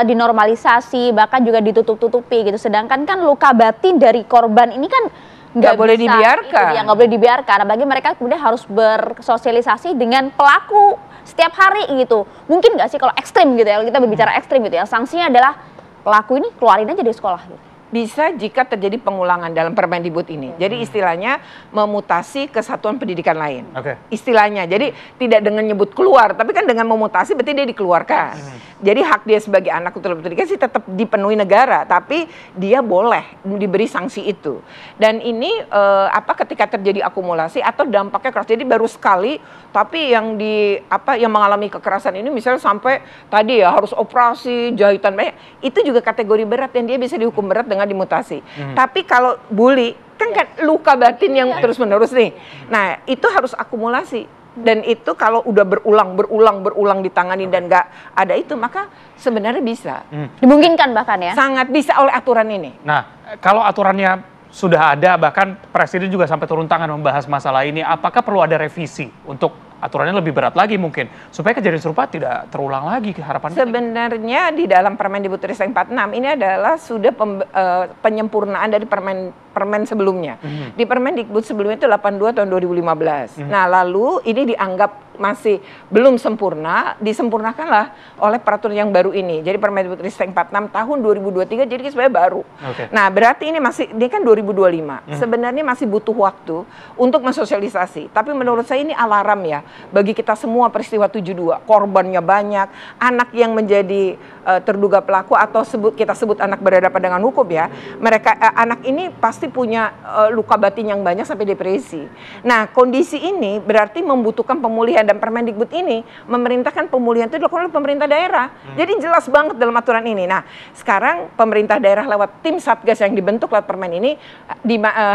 dinormalisasi, bahkan juga ditutup-tutupi gitu. Sedangkan kan luka batin dari korban ini kan nggak boleh dibiarkan. Iya, nggak boleh dibiarkan. Bagi mereka kemudian harus bersosialisasi dengan pelaku setiap hari gitu. Mungkin nggak sih kalau ekstrim gitu ya, kalau kita berbicara ekstrim gitu ya, sanksinya adalah pelaku ini keluarin aja dari sekolah gitu. Bisa jika terjadi pengulangan dalam Permendikbud ini. Jadi istilahnya memutasi ke satuan pendidikan lain. Istilahnya. Jadi tidak dengan nyebut keluar, tapi kan dengan memutasi berarti dia dikeluarkan. Jadi hak dia sebagai anak untuk pendidikan sih tetap dipenuhi negara, tapi dia boleh diberi sanksi itu. Dan ini ketika terjadi akumulasi atau dampaknya keras. Jadi baru sekali, tapi yang yang mengalami kekerasan ini misalnya sampai tadi ya harus operasi, jahitan banyak, itu juga kategori berat dan dia bisa dihukum berat dengan dimutasi. Tapi kalau bully kan luka batin yang terus-menerus nih. Nah, itu harus akumulasi. Dan itu kalau udah berulang ditangani dan nggak ada itu, maka sebenarnya bisa. Dimungkinkan bahkan ya? Sangat bisa oleh aturan ini. Nah, kalau aturannya sudah ada, bahkan Presiden juga sampai turun tangan membahas masalah ini, apakah perlu ada revisi untuk aturannya lebih berat lagi mungkin, supaya kejadian serupa tidak terulang lagi harapannya? Sebenarnya di dalam Permendikbudristek 46 ini adalah sudah penyempurnaan dari permen sebelumnya. Di Permendikbud sebelumnya itu 82 tahun 2015. Nah, lalu ini dianggap masih belum sempurna, disempurnakanlah oleh peraturan yang baru ini. Jadi Permendikbudristek 46 tahun 2023 jadi sebenarnya baru. Nah, berarti ini kan 2025. Sebenarnya masih butuh waktu untuk mensosialisasi. Tapi menurut saya ini alarm ya bagi kita semua peristiwa 72. Korbannya banyak, anak yang menjadi terduga pelaku atau kita sebut anak berhadapan dengan hukum ya. Mereka anak ini pasti pasti punya luka batin yang banyak sampai depresi. Nah, kondisi ini berarti membutuhkan pemulihan, dan Permendikbud ini memerintahkan pemulihan itu dilakukan oleh pemerintah daerah. Jadi jelas banget dalam aturan ini. Nah, sekarang pemerintah daerah lewat tim Satgas yang dibentuk lewat Permen ini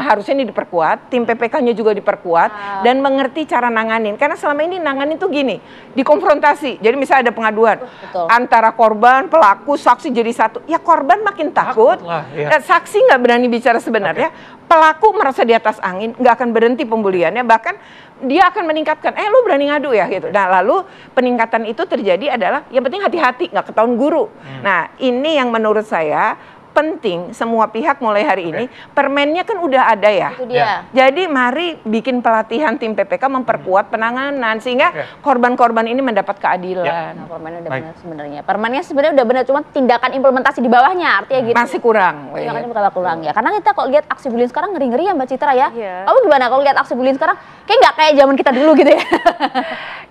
harusnya ini diperkuat, tim PPK-nya juga diperkuat dan mengerti cara nanganin. Karena selama ini nanganin tuh gini, dikonfrontasi. Jadi misalnya ada pengaduan antara korban, pelaku, saksi jadi satu. Ya korban makin takut, saksi nggak berani bicara sebenarnya, pelaku merasa di atas angin, nggak akan berhenti pembuliannya, bahkan dia akan meningkatkan, lu berani ngadu ya gitu. Nah lalu peningkatan itu terjadi adalah yang penting hati-hati, nggak ketahuan guru. Nah ini yang menurut saya penting semua pihak mulai hari ini, permennya kan udah ada ya. Itu dia. Jadi mari bikin pelatihan tim PPK memperkuat penanganan sehingga korban-korban ini mendapat keadilan. Nah, permennya udah benar sebenarnya. Permennya sebenarnya udah benar, cuma tindakan implementasi di bawahnya artinya gitu. Masih kurang. Tindakannya bakal kurang ya. Karena kita kalau lihat aksi bullying sekarang ngeri-ngeri ya Mbak Citra ya. Kamu gimana kalau lihat aksi bullying sekarang? Kayak nggak kayak zaman kita dulu gitu ya.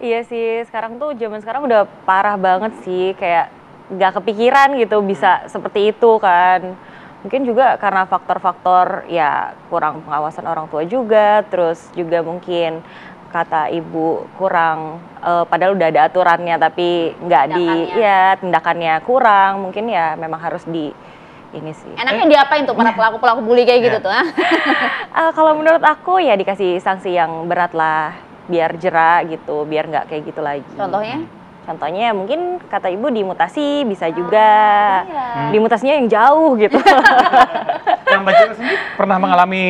Iya sih, sekarang tuh zaman sekarang udah parah banget sih, kayak nggak kepikiran gitu bisa seperti itu kan. Mungkin juga karena faktor-faktor ya kurang pengawasan orang tua juga, terus juga mungkin kata ibu kurang, padahal udah ada aturannya tapi nggak tindakannya kurang, mungkin ya memang harus di ini sih. Enaknya diapain tuh para pelaku-pelaku bully kayak gitu tuh? Kalau menurut aku ya dikasih sanksi yang berat lah, biar jera gitu, biar nggak kayak gitu lagi. Contohnya? Contohnya mungkin kata ibu dimutasi bisa juga, dimutasinya yang jauh gitu. Yang Mbak Citra sendiri pernah mengalami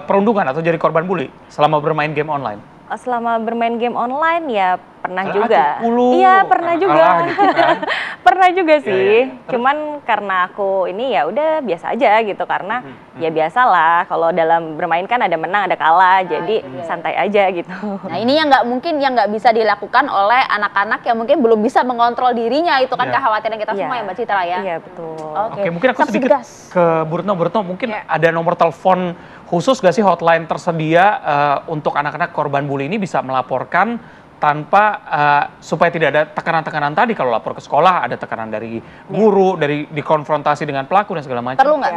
perundungan atau jadi korban bully selama bermain game online? Selama bermain game online ya pernah juga. Iya pernah juga. Gitu kan. Pernah juga sih. Cuman karena aku ini ya udah biasa aja gitu, karena ya biasalah kalau dalam bermain kan ada menang ada kalah, jadi santai aja gitu. Nah ini yang nggak bisa dilakukan oleh anak-anak yang mungkin belum bisa mengontrol dirinya, itu kan kekhawatiran kita semua ya Mbak Citra ya. Iya betul. Oke, mungkin aku sedikit ke Bu Retno, mungkin ada nomor telepon khusus gak sih, hotline tersedia untuk anak-anak korban bully ini bisa melaporkan tanpa supaya tidak ada tekanan-tekanan tadi, kalau lapor ke sekolah ada tekanan dari guru, dari dikonfrontasi dengan pelaku dan segala macam. Perlu nggak?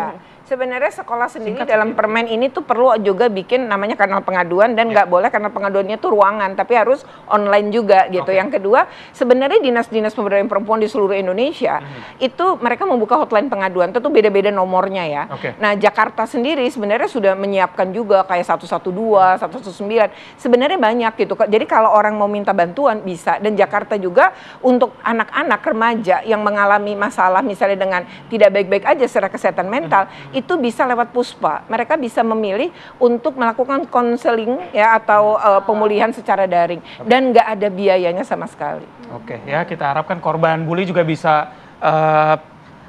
Sebenarnya sekolah sendiri dalam permen ini tuh perlu juga bikin namanya kanal pengaduan, dan nggak boleh kanal pengaduannya tuh ruangan, tapi harus online juga gitu. Yang kedua, sebenarnya dinas-dinas pemberdayaan perempuan di seluruh Indonesia itu mereka membuka hotline pengaduan, tentu beda-beda nomornya ya. Nah Jakarta sendiri sebenarnya sudah menyiapkan juga kayak 112, 119, sebenarnya banyak gitu. Jadi kalau orang mau minta bantuan bisa, dan Jakarta juga untuk anak-anak remaja yang mengalami masalah misalnya dengan tidak baik-baik aja secara kesehatan mental, itu bisa lewat Puspa. Mereka bisa memilih untuk melakukan konseling ya atau pemulihan secara daring, dan nggak ada biayanya sama sekali. Oke, ya kita harapkan korban bully juga bisa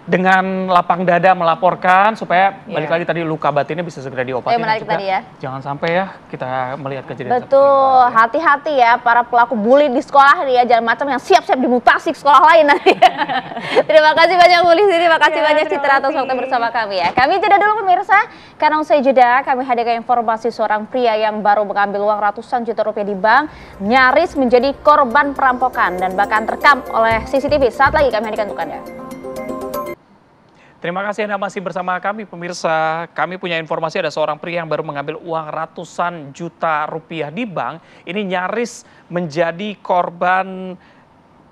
dengan lapang dada melaporkan supaya balik lagi tadi luka batinnya bisa segera diobati. Menarik tadi ya. Jangan sampai ya kita melihat kejadian. Betul, hati-hati ya para pelaku bully di sekolah nih ya, jangan macam yang siap-siap dimutasi ke sekolah lain nanti. Terima kasih banyak Bu Lizzy, terima kasih banyak Citra atas waktu bersama kami ya. Kami jeda dulu pemirsa, karena usai jeda kami hadirkan informasi seorang pria yang baru mengambil uang ratusan juta rupiah di bank, nyaris menjadi korban perampokan dan bahkan terekam oleh CCTV. Saat lagi kami hadirkan untuk Anda. Terima kasih Anda masih bersama kami pemirsa. Kami punya informasi ada seorang pria yang baru mengambil uang ratusan juta rupiah di bank. Ini nyaris menjadi korban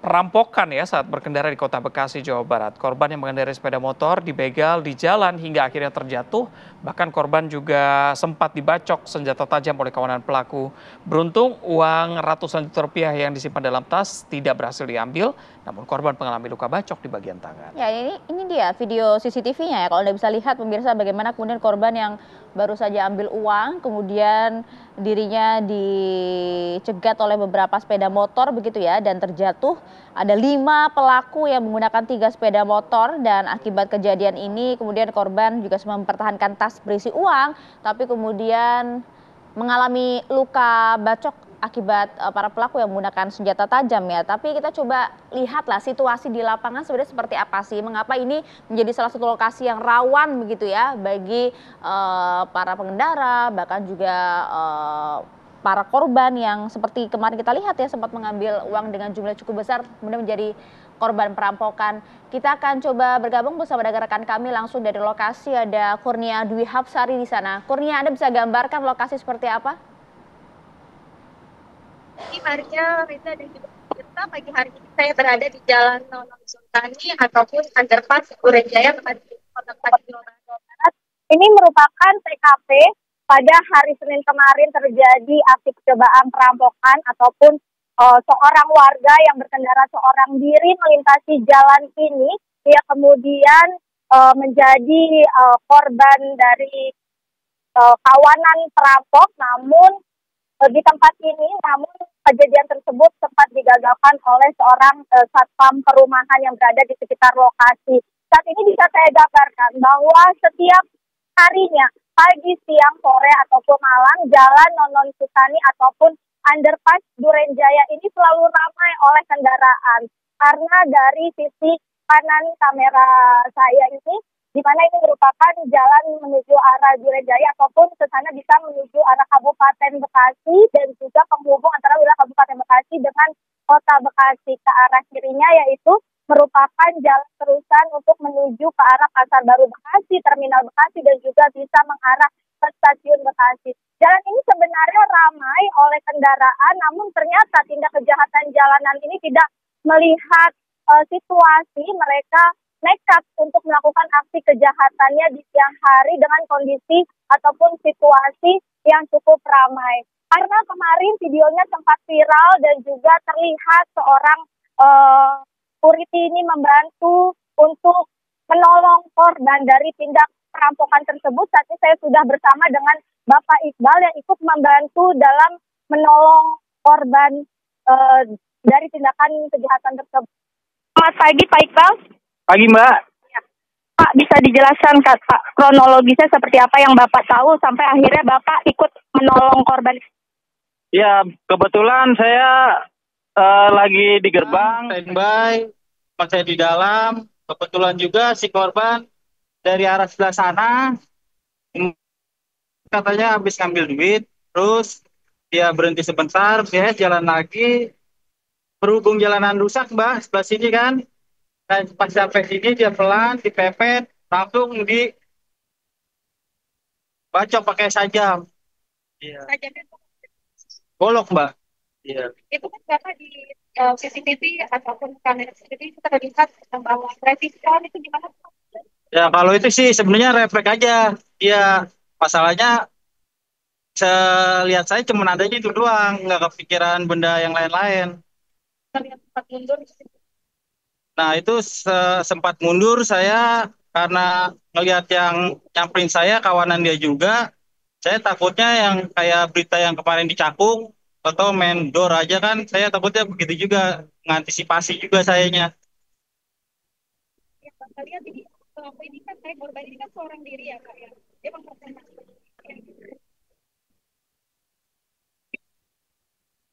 perampokan ya saat berkendara di Kota Bekasi, Jawa Barat. Korban yang mengendarai sepeda motor dibegal di jalan hingga akhirnya terjatuh. Bahkan korban juga sempat dibacok senjata tajam oleh kawanan pelaku. Beruntung uang ratusan juta rupiah yang disimpan dalam tas tidak berhasil diambil, namun korban mengalami luka bacok di bagian tangan. Ya ini dia video CCTV-nya ya, kalau Anda bisa lihat pemirsa bagaimana kemudian korban yang baru saja ambil uang, kemudian dirinya dicegat oleh beberapa sepeda motor begitu ya, dan terjatuh. Ada 5 pelaku yang menggunakan 3 sepeda motor, dan akibat kejadian ini kemudian korban juga mempertahankan tas berisi uang, tapi kemudian mengalami luka bacok akibat para pelaku yang menggunakan senjata tajam ya. Tapi kita coba lihatlah situasi di lapangan sebenarnya seperti apa sih, mengapa ini menjadi salah satu lokasi yang rawan begitu ya bagi para pengendara, bahkan juga para korban yang seperti kemarin kita lihat ya sempat mengambil uang dengan jumlah cukup besar kemudian menjadi korban perampokan. Kita akan coba bergabung bersama dengan rekan kami langsung dari lokasi, ada Kurnia Dwi Hapsari di sana. Kurnia, Anda bisa gambarkan lokasi seperti apa? Ini Maria, Reza, dan juga pemirsa, pagi hari ini saya berada di Jalan Nonon Sultani ataupun underpass Duren Jaya, Kota Jawa Barat. Ini merupakan TKP pada hari Senin kemarin terjadi aksi percobaan perampokan ataupun seorang warga yang berkendara seorang diri melintasi jalan ini, dia kemudian menjadi korban dari kawanan perampok, namun di tempat ini, namun kejadian tersebut sempat digagalkan oleh seorang satpam perumahan yang berada di sekitar lokasi. Saat ini bisa saya gambarkan bahwa setiap harinya, pagi, siang, sore, ataupun malam, jalan Nonon Sultani ataupun underpass Duren Jaya ini selalu ramai oleh kendaraan. Karena dari sisi kanan kamera saya ini, di mana ini merupakan jalan menuju arah Duren Jaya ataupun ke sana bisa menuju arah Kabupaten Bekasi dan juga penghubung antara wilayah Kabupaten Bekasi dengan Kota Bekasi. Ke arah kirinya yaitu merupakan jalan terusan untuk menuju ke arah Pasar Baru Bekasi, Terminal Bekasi, dan juga bisa mengarah ke Stasiun Bekasi. Jalan ini sebenarnya ramai oleh kendaraan, namun ternyata tindak kejahatan jalanan ini tidak melihat situasi, mereka nekat untuk melakukan aksi kejahatannya di siang hari dengan kondisi ataupun situasi yang cukup ramai. Karena kemarin videonya sempat viral dan juga terlihat seorang security ini membantu untuk menolong korban dari tindak perampokan tersebut. Saat ini saya sudah bersama dengan Bapak Iqbal yang ikut membantu dalam menolong korban dari tindakan kejahatan tersebut. Selamat pagi Pak Iqbal. Pagi Mbak. Ya. Pak, bisa dijelaskan Pak kronologisnya seperti apa yang Bapak tahu sampai akhirnya Bapak ikut menolong korban? Ya, kebetulan saya lagi di gerbang, standby, saya di dalam. Kebetulan juga si korban dari arah sebelah sana, katanya habis ngambil duit, terus dia berhenti sebentar, dia jalan lagi, berhubung jalanan rusak Mbak, sebelah sini kan. Dan pas sampai sini dia pelan, dipepet, langsung dibacok pakai sajam. Iya. Sajamnya Golok Mbak. Iya. itu kan karena di CCTV ataupun kamera CCTV kita lihat bahwa revisikan itu gimana? Ya kalau itu sih sebenarnya refleks aja. Dia masalahnya lihat saya cuma adanya itu doang, nggak kepikiran benda yang lain-lain. Terlihat sempat mundur. Nah itu sempat mundur saya karena ngelihat yang nyamperin saya kawanan dia juga. Saya takutnya yang kayak berita yang kemarin di Cakung atau main door aja kan, saya takutnya begitu juga, mengantisipasi juga sayanya. Ya, Bapak lihat ini kan saya korban ini kan seorang diri ya Kak ya. Dia memperkenalkan.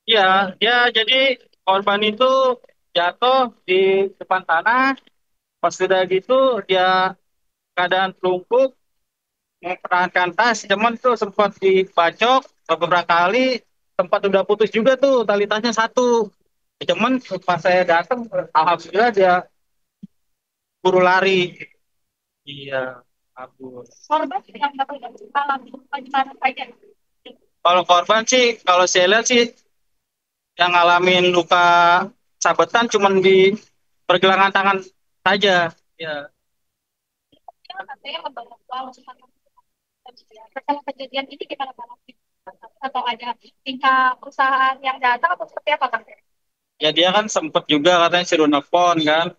Iya, ya jadi korban itu jatuh di depan tanah, pas sudah gitu dia keadaan lumpuh, mempertahankan tas, cuman tuh sempat dibacok beberapa kali, sempat udah putus juga tuh tali tasnya satu. Cuman pas saya datang, alhamdulillah dia buru lari. Iya, kabur. Korban yang Bapak alami di mana saja? Kalau korban sih, kalau saya lihat sih yang ngalamin luka sabetan cuman di pergelangan tangan saja. Ya. Katanya membawa uang setelah kejadian ini gimana Pak? Atau ada tingkah perusahaan yang datang atau seperti apa Kak? Ya dia kan sempet juga katanya suruh nelfon kan,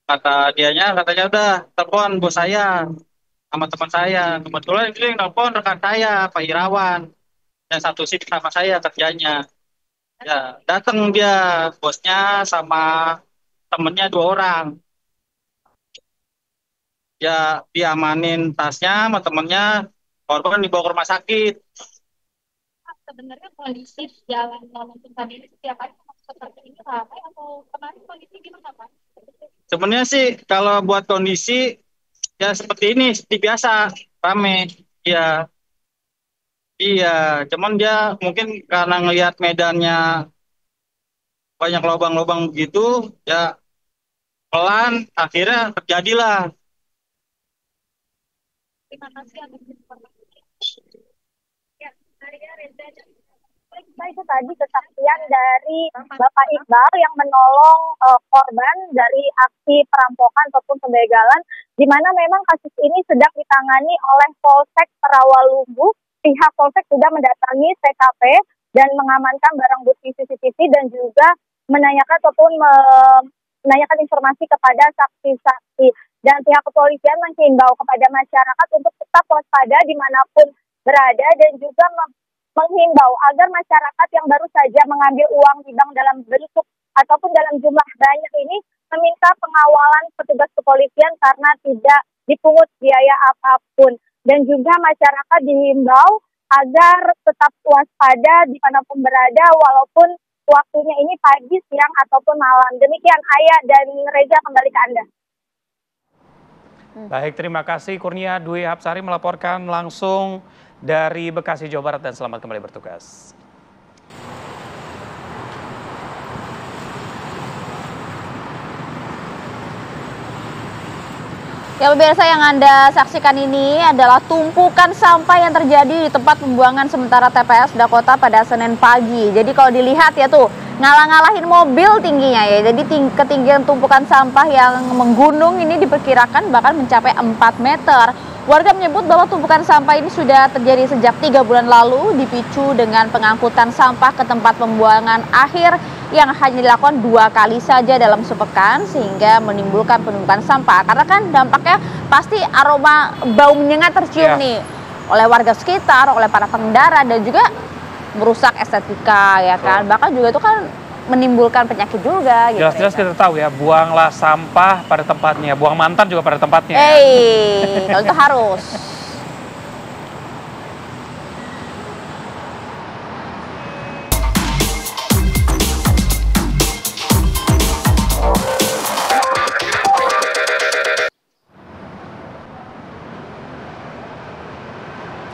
kata dianya katanya udah telepon bos saya sama teman saya. Kebetulan itu yang nelfon rekan saya Pak Irawan yang satu shift sama saya kerjanya. Ya datang dia bosnya sama temennya 2 orang. Ya diamanin tasnya sama temennya, korban dibawa ke rumah sakit. Sebenarnya kondisi jalan Nonon Sultani ini setiap hari seperti ini ramai atau kemarin kondisi gimana Pak? Sebenarnya sih kalau buat kondisi ya seperti ini seperti biasa rame. Ya iya, cuman dia mungkin karena ngelihat medannya banyak lubang-lubang begitu, ya pelan, akhirnya terjadilah. Terima kasih atas informasi. Ya, Maria, Reza, itu tadi kesaksian dari Bapak Iqbal yang menolong korban dari aksi perampokan ataupun pembegalan, di mana memang kasus ini sedang ditangani oleh Polsek Rawalumbu. Pihak Polsek sudah mendatangi TKP dan mengamankan barang bukti CCTV dan juga menanyakan ataupun menanyakan informasi kepada saksi-saksi. Dan pihak kepolisian menghimbau kepada masyarakat untuk tetap waspada dimanapun berada dan juga menghimbau agar masyarakat yang baru saja mengambil uang di bank dalam bentuk ataupun dalam jumlah banyak ini meminta pengawalan petugas kepolisian karena tidak dipungut biaya apapun. Dan juga masyarakat dihimbau agar tetap waspada dimanapun berada walaupun waktunya ini pagi, siang, ataupun malam. Demikian Ayah dan Reza, kembali ke Anda. Baik, terima kasih Kurnia Dwi Hapsari melaporkan langsung dari Bekasi, Jawa Barat, dan selamat kembali bertugas. Ya pemirsa, yang Anda saksikan ini adalah tumpukan sampah yang terjadi di tempat pembuangan sementara TPS Dakota pada Senin pagi. Jadi kalau dilihat ya tuh, ngalah-ngalahin mobil tingginya ya. Jadi ketinggian tumpukan sampah yang menggunung ini diperkirakan bahkan mencapai 4 meter. Warga menyebut bahwa tumpukan sampah ini sudah terjadi sejak 3 bulan lalu, dipicu dengan pengangkutan sampah ke tempat pembuangan akhir yang hanya dilakukan 2 kali saja dalam sepekan, sehingga menimbulkan penumpukan sampah. Karena kan dampaknya pasti aroma bau menyengat tercium nih oleh warga sekitar, oleh para pengendara, dan juga merusak estetika ya kan. Bahkan juga itu kan menimbulkan penyakit juga gitu. Jelas-jelas kita tahu ya, buanglah sampah pada tempatnya, buang mantan juga pada tempatnya. Kalau itu harus.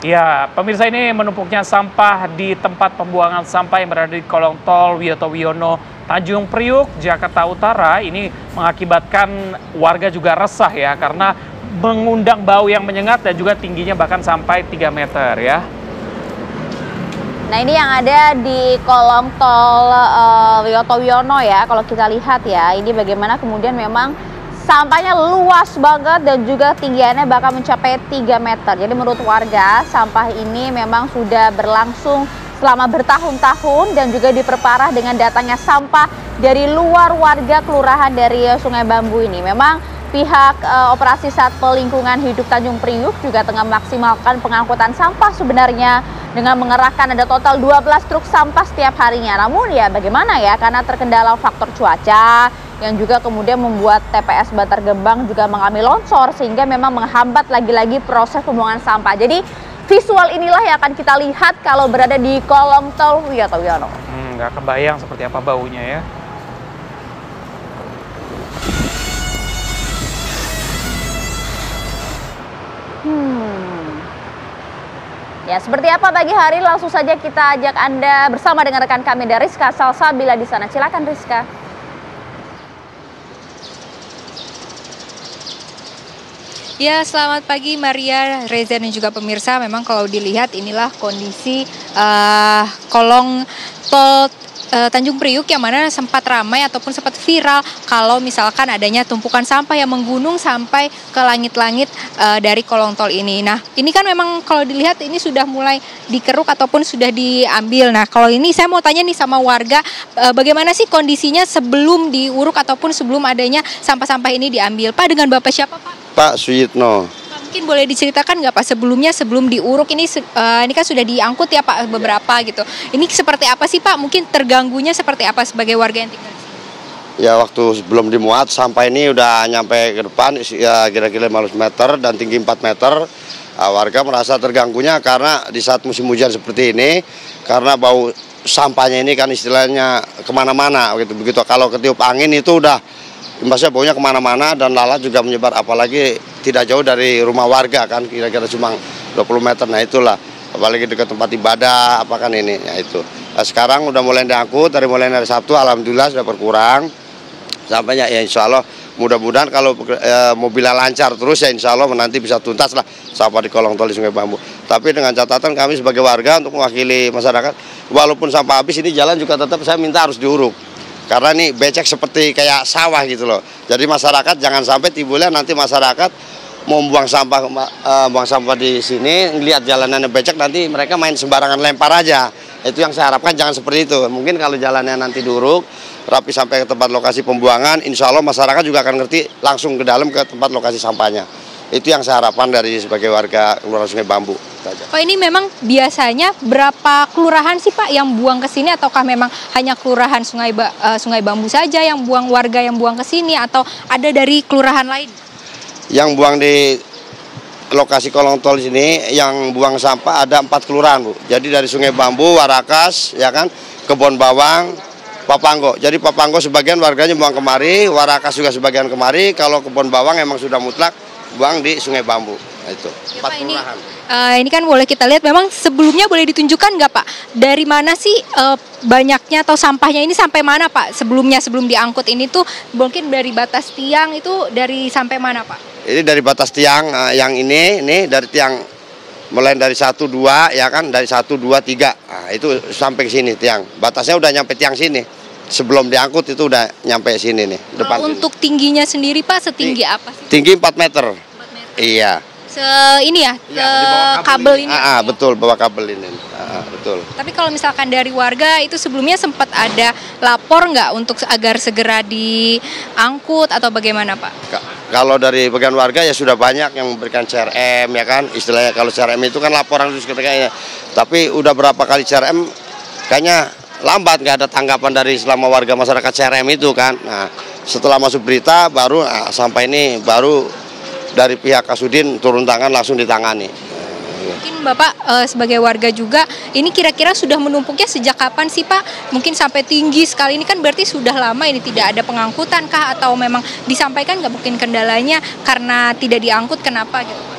Ya, pemirsa, ini menumpuknya sampah di tempat pembuangan sampah yang berada di kolong tol Wiyoto Wiono, Tanjung Priuk, Jakarta Utara. Ini mengakibatkan warga juga resah ya, karena mengundang bau yang menyengat dan juga tingginya bahkan sampai 3 meter ya. Nah, ini yang ada di kolong tol Wiyoto Wiono ya, kalau kita lihat ya, ini bagaimana kemudian memang sampahnya luas banget dan juga tinggiannya bahkan mencapai 3 meter. Jadi menurut warga, sampah ini memang sudah berlangsung selama bertahun-tahun dan juga diperparah dengan datangnya sampah dari luar warga kelurahan dari Sungai Bambu ini. Memang pihak operasi Satpol Lingkungan Hidup Tanjung Priuk juga tengah memaksimalkan pengangkutan sampah sebenarnya dengan mengerahkan ada total 12 truk sampah setiap harinya. Namun ya bagaimana ya, karena terkendala faktor cuaca yang juga kemudian membuat TPS Bantar Gebang juga mengalami longsor, sehingga memang menghambat lagi-lagi proses pembuangan sampah. Jadi visual inilah yang akan kita lihat kalau berada di kolong tol Wiyoto Wiono. Nggak kebayang seperti apa baunya ya. Ya, seperti apa pagi hari, langsung saja kita ajak Anda bersama dengan rekan kami dari Rizka Salsabila di sana. Silakan Rizka. Ya, selamat pagi Maria, Reza, dan juga pemirsa. Memang kalau dilihat inilah kondisi kolong tol Tanjung Priuk yang mana sempat ramai ataupun sempat viral kalau misalkan adanya tumpukan sampah yang menggunung sampai ke langit-langit dari kolong tol ini. Nah, ini kan memang kalau dilihat ini sudah mulai dikeruk ataupun sudah diambil. Nah, kalau ini saya mau tanya nih sama warga, bagaimana sih kondisinya sebelum diuruk ataupun sebelum adanya sampah-sampah ini diambil? Pak, dengan Bapak siapa, Pak? Pak Suyitno. Pak, mungkin boleh diceritakan nggak Pak, sebelumnya sebelum diuruk ini kan sudah diangkut ya Pak beberapa gitu. Ini seperti apa sih Pak? Mungkin terganggunya seperti apa sebagai warga yang tinggal di sini? Ya, waktu sebelum dimuat sampah ini udah nyampe ke depan ya kira-kira 15 meter dan tinggi 4 meter. Warga merasa terganggunya karena di saat musim hujan seperti ini, karena bau sampahnya ini kan istilahnya kemana-mana gitu. Begitu kalau ketiup angin itu udah imbasnya baunya kemana-mana dan lalat juga menyebar, apalagi tidak jauh dari rumah warga kan, kira-kira cuma 20 meter. Nah itulah, apalagi dekat tempat ibadah apa kan ini, ya itu. Sekarang udah mulai diangkut, mulai dari Sabtu alhamdulillah sudah berkurang. Sampainya ya insya Allah mudah-mudahan kalau mobilnya lancar terus ya insya Allah nanti bisa tuntas lah sampah di kolong tol di Sungai Bambu. Tapi dengan catatan kami sebagai warga untuk mewakili masyarakat, walaupun sampah habis ini jalan juga tetap saya minta harus diuruk. Karena ini becek seperti kayak sawah gitu loh. Jadi masyarakat jangan sampai timbulnya nanti masyarakat mau buang sampah di sini, ngelihat jalanannya becek, nanti mereka main sembarangan lempar aja. Itu yang saya harapkan jangan seperti itu. Mungkin kalau jalannya nanti diuruk, rapi sampai ke tempat lokasi pembuangan, insya Allah masyarakat juga akan ngerti langsung ke dalam ke tempat lokasi sampahnya. Itu yang saya harapkan dari sebagai warga Kelurahan Sungai Bambu. Oh, ini memang biasanya berapa kelurahan sih Pak yang buang ke sini, ataukah memang hanya kelurahan Sungai Bambu saja yang buang, warga yang buang ke sini, atau ada dari kelurahan lain? Yang buang di lokasi kolong tol sini, yang buang sampah ada 4 kelurahan, Bu. Jadi dari Sungai Bambu, Warakas, ya kan, Kebon Bawang, Papanggo. Jadi Papanggo sebagian warganya buang kemari, Warakas juga sebagian kemari. Kalau Kebon Bawang emang sudah mutlak buang di Sungai Bambu. Itu. Ya, 4 kelurahan. Ini kan boleh kita lihat, memang sebelumnya boleh ditunjukkan nggak Pak? Dari mana sih banyaknya atau sampahnya ini sampai mana Pak? Sebelum diangkut ini tuh mungkin dari batas tiang itu dari sampai mana Pak? Ini dari batas tiang yang ini dari tiang mulai dari 1, 2 ya kan, dari 1, 2, 3. Nah, itu sampai ke sini tiang. Batasnya udah nyampe tiang sini. Sebelum diangkut itu udah nyampe sini nih, depan. Untuk tingginya sendiri Pak setinggi apa sih? Tinggi 4 meter. 4 meter. Iya. Ini ya, ke kabel ini. Betul, bawa kabel ini. Betul. Tapi kalau misalkan dari warga itu sebelumnya sempat ada lapor nggak untuk agar segera diangkut atau bagaimana Pak? Kalau dari bagian warga ya sudah banyak yang memberikan CRM ya kan, istilahnya kalau CRM itu kan laporan terus ketika. Tapi udah berapa kali CRM kayaknya lambat, nggak ada tanggapan dari selama warga masyarakat CRM itu kan. Nah setelah masuk berita baru sampai ini baru dari pihak Kasudin turun tangan langsung ditangani. Mungkin Bapak sebagai warga juga, ini kira-kira sudah menumpuknya sejak kapan sih Pak? Mungkin sampai tinggi sekali ini kan berarti sudah lama ini tidak ada pengangkutan kah? Atau memang disampaikan nggak mungkin kendalanya karena tidak diangkut, kenapa gitu Pak?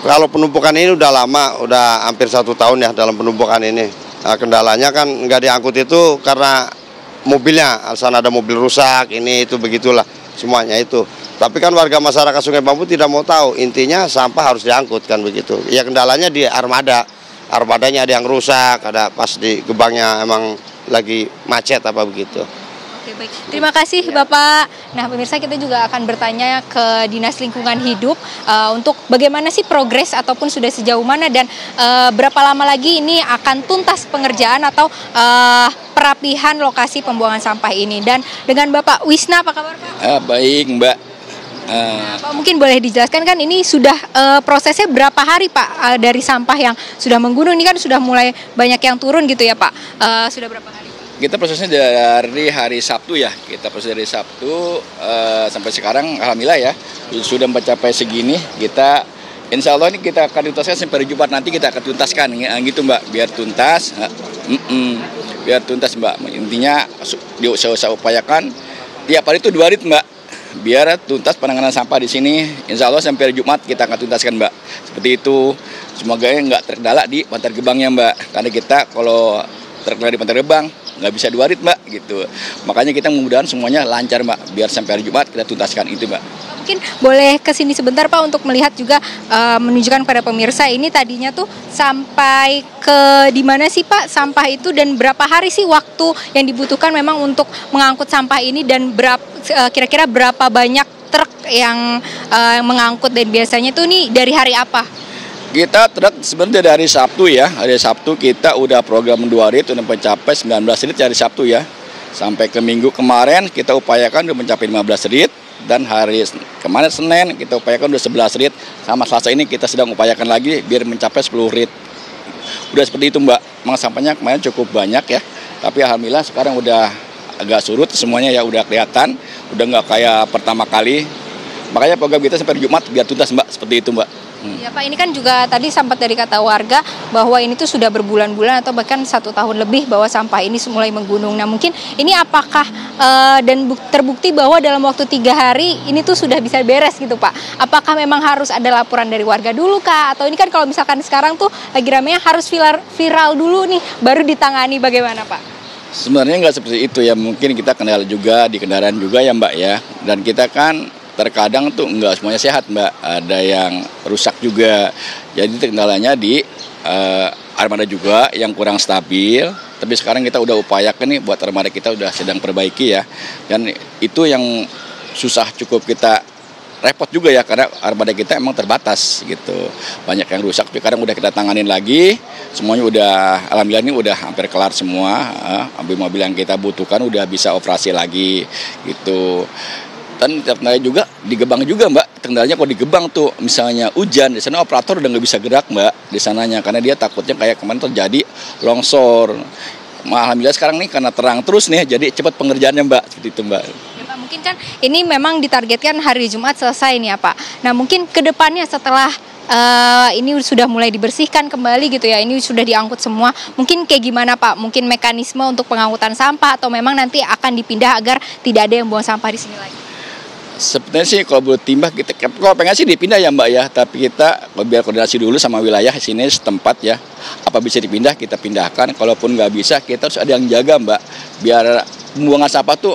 Kalau penumpukan ini udah lama, udah hampir 1 tahun ya dalam penumpukan ini. Nah, kendalanya kan nggak diangkut itu karena mobilnya, alasan ada mobil rusak, ini itu begitulah semuanya itu. Tapi kan warga masyarakat Sungai Bambu tidak mau tahu, intinya sampah harus diangkut kan begitu. Ya kendalanya di armada, armadanya ada yang rusak, ada pas di gerbangnya emang lagi macet apa begitu. Oke, baik. Terima kasih Bapak. Nah pemirsa, kita juga akan bertanya ke Dinas Lingkungan Hidup untuk bagaimana sih progres ataupun sudah sejauh mana dan berapa lama lagi ini akan tuntas pengerjaan atau perapihan lokasi pembuangan sampah ini. Dan dengan Bapak Wisna, apa kabar Pak? Baik Mbak. Pak, mungkin boleh dijelaskan kan ini sudah prosesnya berapa hari Pak dari sampah yang sudah menggunung ini kan sudah mulai banyak yang turun gitu ya Pak, sudah berapa hari? Kita prosesnya dari hari Sabtu ya, kita proses dari Sabtu sampai sekarang alhamdulillah ya sudah mencapai segini. Kita insya Allah ini kita akan tuntaskan sampai Jumat nanti kita akan tuntaskan gitu Mbak, biar tuntas, biar tuntas Mbak. Intinya saya upayakan tiap hari itu 2 hari Mbak. Biar tuntas penanganan sampah di sini, insya Allah sampai Jumat kita akan tuntaskan Mbak. Seperti itu, semoga nggak terkendala di Bantar Gebangnya Mbak. Karena kita kalau terkendala di Bantar Gebang nggak bisa 2 hari Mbak gitu. Makanya kita mudah-mudahan semuanya lancar Mbak. Biar sampai hari Jumat kita tuntaskan itu Mbak. Mungkin boleh kesini sebentar Pak untuk melihat juga menunjukkan pada pemirsa ini tadinya tuh sampai ke di mana sih Pak sampah itu dan berapa hari sih waktu yang dibutuhkan memang untuk mengangkut sampah ini dan kira-kira berapa banyak truk yang mengangkut dan biasanya tuh nih dari hari apa? Kita sebenarnya dari Sabtu ya, hari Sabtu kita udah program 2 hari itu udah mencapai 19 rit dari Sabtu ya. Sampai ke Minggu kemarin kita upayakan udah mencapai 15 rit. Dan hari kemarin Senin kita upayakan udah 11 rit, sama Selasa ini kita sedang upayakan lagi biar mencapai 10 rit. Udah seperti itu Mbak, memang sampahnya kemarin cukup banyak ya, tapi alhamdulillah sekarang udah agak surut semuanya ya, udah kelihatan, udah nggak kayak pertama kali. Makanya program kita sampai Jumat biar tuntas Mbak, seperti itu Mbak. Ya Pak, ini kan juga tadi sempat dari kata warga bahwa ini tuh sudah berbulan-bulan atau bahkan 1 tahun lebih bahwa sampah ini mulai menggunung. Nah mungkin ini apakah dan terbukti bahwa dalam waktu 3 hari ini tuh sudah bisa beres gitu Pak? Apakah memang harus ada laporan dari warga dulu Kak? Atau ini kan kalau misalkan sekarang tuh lagi ramenya harus viral dulu nih baru ditangani, bagaimana Pak? Sebenarnya nggak seperti itu ya, mungkin kita kendala juga di kendaraan juga ya Mbak ya. Dan kita kan terkadang tuh nggak semuanya sehat Mbak, ada yang rusak juga. Jadi kendalanya di armada juga yang kurang stabil. Tapi sekarang kita udah upayakan nih buat armada kita udah sedang perbaiki ya. Dan itu yang susah cukup kita repot juga ya, karena armada kita emang terbatas gitu. Banyak yang rusak, tapi kadang udah kita tanganin lagi. Semuanya udah, alhamdulillah ini udah hampir kelar semua. Mobil-mobil yang kita butuhkan udah bisa operasi lagi gitu. Dan kendala juga di Gebang juga Mbak, kendalanya kalau di Gebang tuh misalnya hujan, di sana operator udah nggak bisa gerak Mbak di sananya, karena dia takutnya kayak kemarin terjadi longsor. Alhamdulillah sekarang nih karena terang terus nih, jadi cepat pengerjaannya Mbak, seperti itu Mbak. Ya Pak, mungkin kan ini memang ditargetkan hari Jumat selesai nih ya Pak. Nah mungkin kedepannya setelah ini sudah mulai dibersihkan kembali gitu ya, ini sudah diangkut semua, mungkin kayak gimana Pak? Mungkin mekanisme untuk pengangkutan sampah atau memang nanti akan dipindah agar tidak ada yang buang sampah di sini lagi? Sebenarnya sih kalau buat timbah kita, kalau pengen sih dipindah ya Mbak ya, tapi kita biar koordinasi dulu sama wilayah sini setempat ya, apa bisa dipindah kita pindahkan, kalaupun nggak bisa kita harus ada yang jaga Mbak, biar pembuangan sampah tuh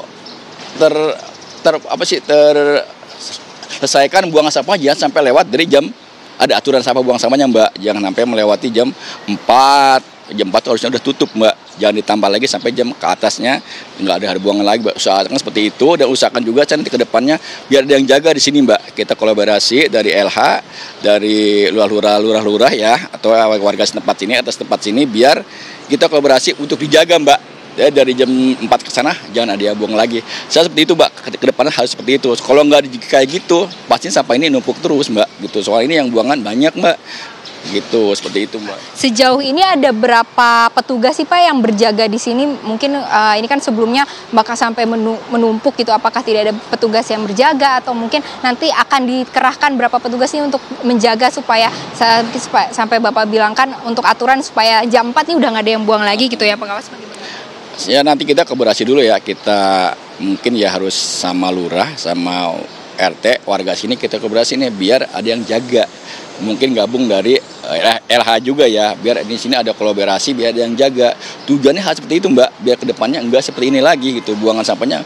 selesaikan buangan sampah jangan sampai lewat dari jam, ada aturan sampah buang sampahnya Mbak, jangan sampai melewati jam 4. Jam 4 harusnya udah tutup Mbak, jangan ditambah lagi sampai jam ke atasnya nggak ada buangan lagi Mbak. Usahakan seperti itu, dan usahakan juga nanti ke depannya biar ada yang jaga di sini Mbak. Kita kolaborasi dari LH, dari lurah-lurah ya, atau warga setempat sini atas tempat sini, biar kita kolaborasi untuk dijaga Mbak. Ya, dari jam 4 ke sana jangan ada yang buang lagi. Saya seperti itu Mbak, ke depannya harus seperti itu. Kalau nggak kayak gitu, pasti sampah ini numpuk terus Mbak. Gitu. Soal ini yang buangan banyak Mbak. Gitu, seperti itu Mbak. Sejauh ini ada berapa petugas sih Pak yang berjaga di sini? Mungkin ini kan sebelumnya bakal sampai menumpuk gitu, apakah tidak ada petugas yang berjaga atau mungkin nanti akan dikerahkan berapa petugas ini untuk menjaga supaya sampai Bapak bilang kan untuk aturan supaya jam 4 ini udah nggak ada yang buang lagi gitu ya, pengawas bagaimana? Ya nanti kita kolaborasi dulu ya, kita mungkin ya harus sama lurah, sama RT, warga sini kita kolaborasi nih biar ada yang jaga. Mungkin gabung dari LH juga ya, biar di sini ada kolaborasi, biar ada yang jaga. Tujuannya harus seperti itu Mbak, biar kedepannya enggak seperti ini lagi gitu, buangan sampahnya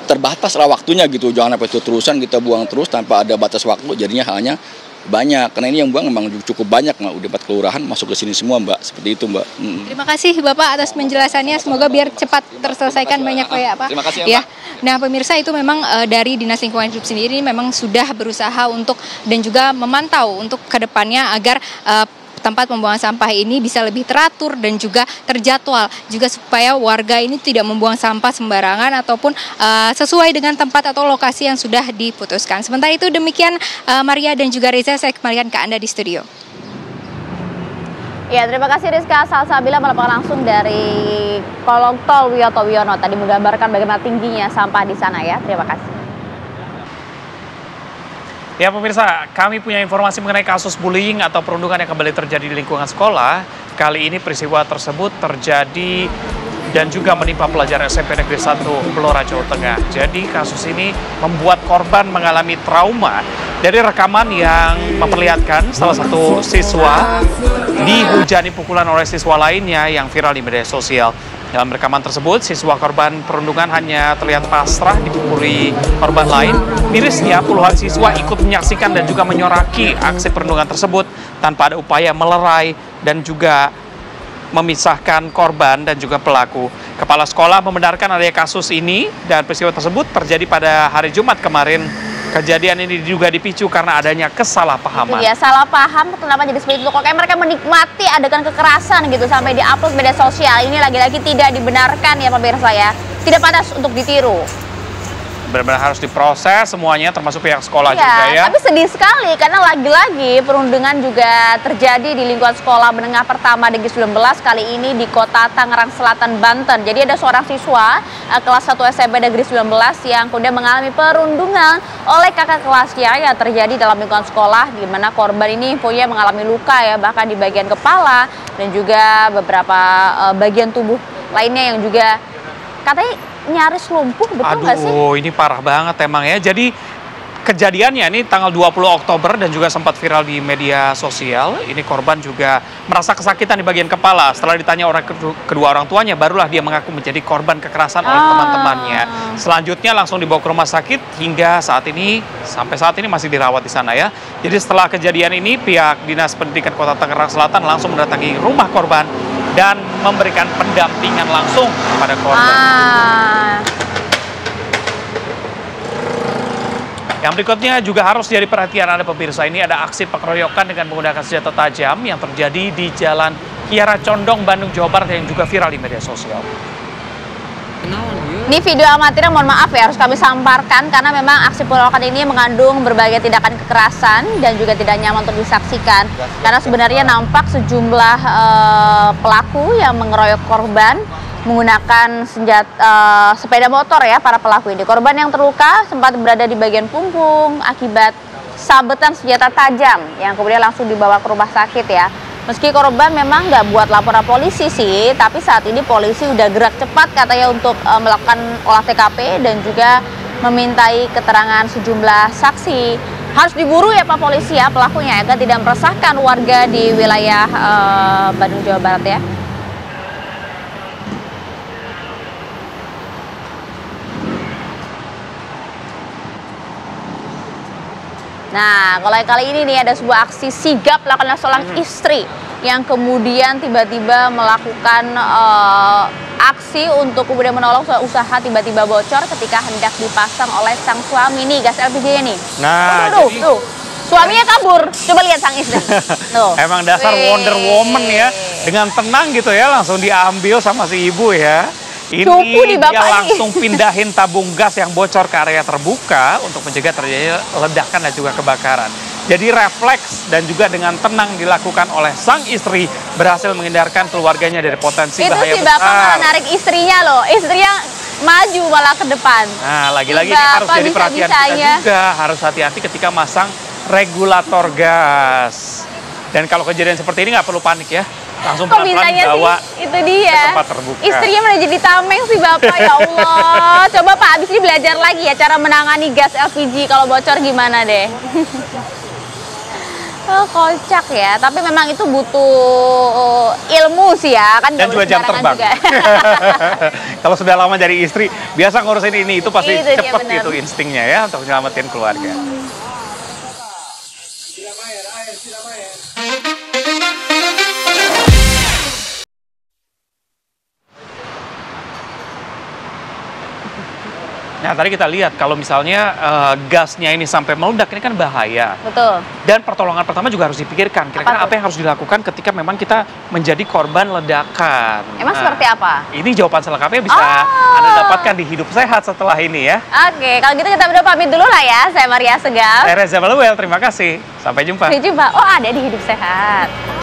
terbatas lah waktunya gitu, jangan sampai terusan kita buang terus tanpa ada batas waktu, jadinya halnya banyak, karena ini yang buang memang cukup banyak Mbak, udah 4 kelurahan masuk ke sini semua Mbak, seperti itu Mbak. Terima kasih Bapak atas penjelasannya, semoga biar cepat terselesaikan banyak ya Pak. Terima kasih ya Mbak. Nah pemirsa, itu memang dari Dinas Lingkungan Hidup sendiri memang sudah berusaha untuk dan juga memantau untuk kedepannya agar tempat pembuangan sampah ini bisa lebih teratur dan juga terjadwal, juga supaya warga ini tidak membuang sampah sembarangan ataupun sesuai dengan tempat atau lokasi yang sudah diputuskan. Sementara itu demikian Maria dan juga Reza, saya kembalikan ke Anda di studio. Ya, terima kasih Rizka Salsabila melaporkan langsung dari kolong tol Wiyoto Wiono, tadi menggambarkan bagaimana tingginya sampah di sana ya. Terima kasih. Ya pemirsa, kami punya informasi mengenai kasus bullying atau perundungan yang kembali terjadi di lingkungan sekolah. Kali ini peristiwa tersebut terjadi dan juga menimpa pelajar SMP Negeri 1 Blora, Jawa Tengah. Jadi kasus ini membuat korban mengalami trauma dari rekaman yang memperlihatkan salah satu siswa dihujani pukulan oleh siswa lainnya yang viral di media sosial. Dalam rekaman tersebut, siswa korban perundungan hanya terlihat pasrah dipukuli korban lain. Mirisnya, puluhan siswa ikut menyaksikan dan juga menyoraki aksi perundungan tersebut tanpa ada upaya melerai dan juga memisahkan korban dan juga pelaku. Kepala sekolah membenarkan adanya kasus ini dan peristiwa tersebut terjadi pada hari Jumat kemarin. Kejadian ini juga dipicu karena adanya kesalahpahaman. Ya, salah paham kenapa jadi seperti itu. Kok kayak mereka menikmati adegan kekerasan gitu sampai diupload media sosial. Ini lagi-lagi tidak dibenarkan ya pemirsa ya. Tidak pantas untuk ditiru. benar-benar harus diproses semuanya, termasuk pihak sekolah juga ya. Tapi sedih sekali karena lagi-lagi perundungan juga terjadi di lingkungan sekolah menengah pertama Negeri 19 kali ini di Kota Tangerang Selatan, Banten. Jadi ada seorang siswa kelas 1 SMP Negeri 19 yang kemudian mengalami perundungan oleh kakak kelasnya yang terjadi dalam lingkungan sekolah, di mana korban ini infonya mengalami luka ya, bahkan di bagian kepala dan juga beberapa bagian tubuh lainnya yang juga katanya nyaris lumpuh, betul nggak sih? Aduh, ini parah banget emang ya. Jadi kejadiannya ini tanggal 20 Oktober dan juga sempat viral di media sosial. Ini korban juga merasa kesakitan di bagian kepala. Setelah ditanya kedua orang tuanya, barulah dia mengaku menjadi korban kekerasan oleh teman-temannya. Selanjutnya langsung dibawa ke rumah sakit hingga sampai saat ini masih dirawat di sana ya. Jadi setelah kejadian ini, pihak Dinas Pendidikan Kota Tangerang Selatan langsung mendatangi rumah korban dan memberikan pendampingan langsung kepada korban. Yang berikutnya juga harus jadi perhatian Anda pemirsa, ini ada aksi pengeroyokan dengan menggunakan senjata tajam yang terjadi di Jalan Kiara Condong, Bandung, Jawa Barat yang juga viral di media sosial. Ini video amatir, mohon maaf ya harus kami samparkan karena memang aksi pengeroyokan ini mengandung berbagai tindakan kekerasan dan juga tidak nyaman untuk disaksikan. Karena sebenarnya nampak sejumlah pelaku yang mengeroyok korban menggunakan sepeda motor ya para pelaku ini. Korban yang terluka sempat berada di bagian punggung akibat sabetan senjata tajam yang kemudian langsung dibawa ke rumah sakit ya. Meski korban memang nggak buat laporan polisi sih, tapi saat ini polisi udah gerak cepat katanya untuk melakukan olah TKP dan juga memintai keterangan sejumlah saksi. Harus diburu ya Pak Polisi ya pelakunya agar tidak meresahkan warga di wilayah Bandung, Jawa Barat ya. Nah, kalau kali ini nih ada sebuah aksi sigap dilakukan oleh seorang istri yang kemudian tiba-tiba melakukan aksi untuk kemudian menolong usaha tiba-tiba bocor ketika hendak dipasang oleh sang suami nih gas LPG nih. Nah, tuh. Suaminya kabur. Coba lihat sang istri. Tuh. Emang dasar Wonder Woman ya, dengan tenang gitu ya langsung diambil sama si ibu ya. Ini dia langsung pindahin tabung gas yang bocor ke area terbuka untuk mencegah terjadi ledakan dan juga kebakaran. Jadi refleks dan juga dengan tenang dilakukan oleh sang istri berhasil menghindarkan keluarganya dari potensi bahaya besar. Itu si bapak malah narik istrinya loh, istrinya maju malah ke depan. Nah lagi-lagi ini harus jadi perhatian kita juga, harus hati-hati ketika masang regulator gas. Dan kalau kejadian seperti ini nggak perlu panik ya. Langsung pelan-pelan bawa itu dia. Ke tempat terbuka. Istrinya malah jadi tameng sih Bapak, ya Allah. Coba Pak, abis ini belajar lagi ya cara menangani gas LPG kalau bocor gimana deh. Oh, kocak ya, tapi memang itu butuh ilmu sih ya. Kan dan juga jam terbang. Kalau sudah lama jadi istri, biasa ngurusin ini, itu pasti cepat itu instingnya ya untuk menyelamatin keluarga. Nah tadi kita lihat kalau misalnya gasnya ini sampai meledak ini kan bahaya. Betul. Dan pertolongan pertama juga harus dipikirkan. Kira-kira apa yang harus dilakukan ketika memang kita menjadi korban ledakan. Emang seperti apa? Ini jawaban selengkapnya bisa Anda dapatkan di Hidup Sehat setelah ini ya. Oke, kalau gitu kita berdua pamit dulu lah ya. Saya Maria Segaf. Saya Reza Maluel, terima kasih. Sampai jumpa. Sampai jumpa. Oh ada di Hidup Sehat.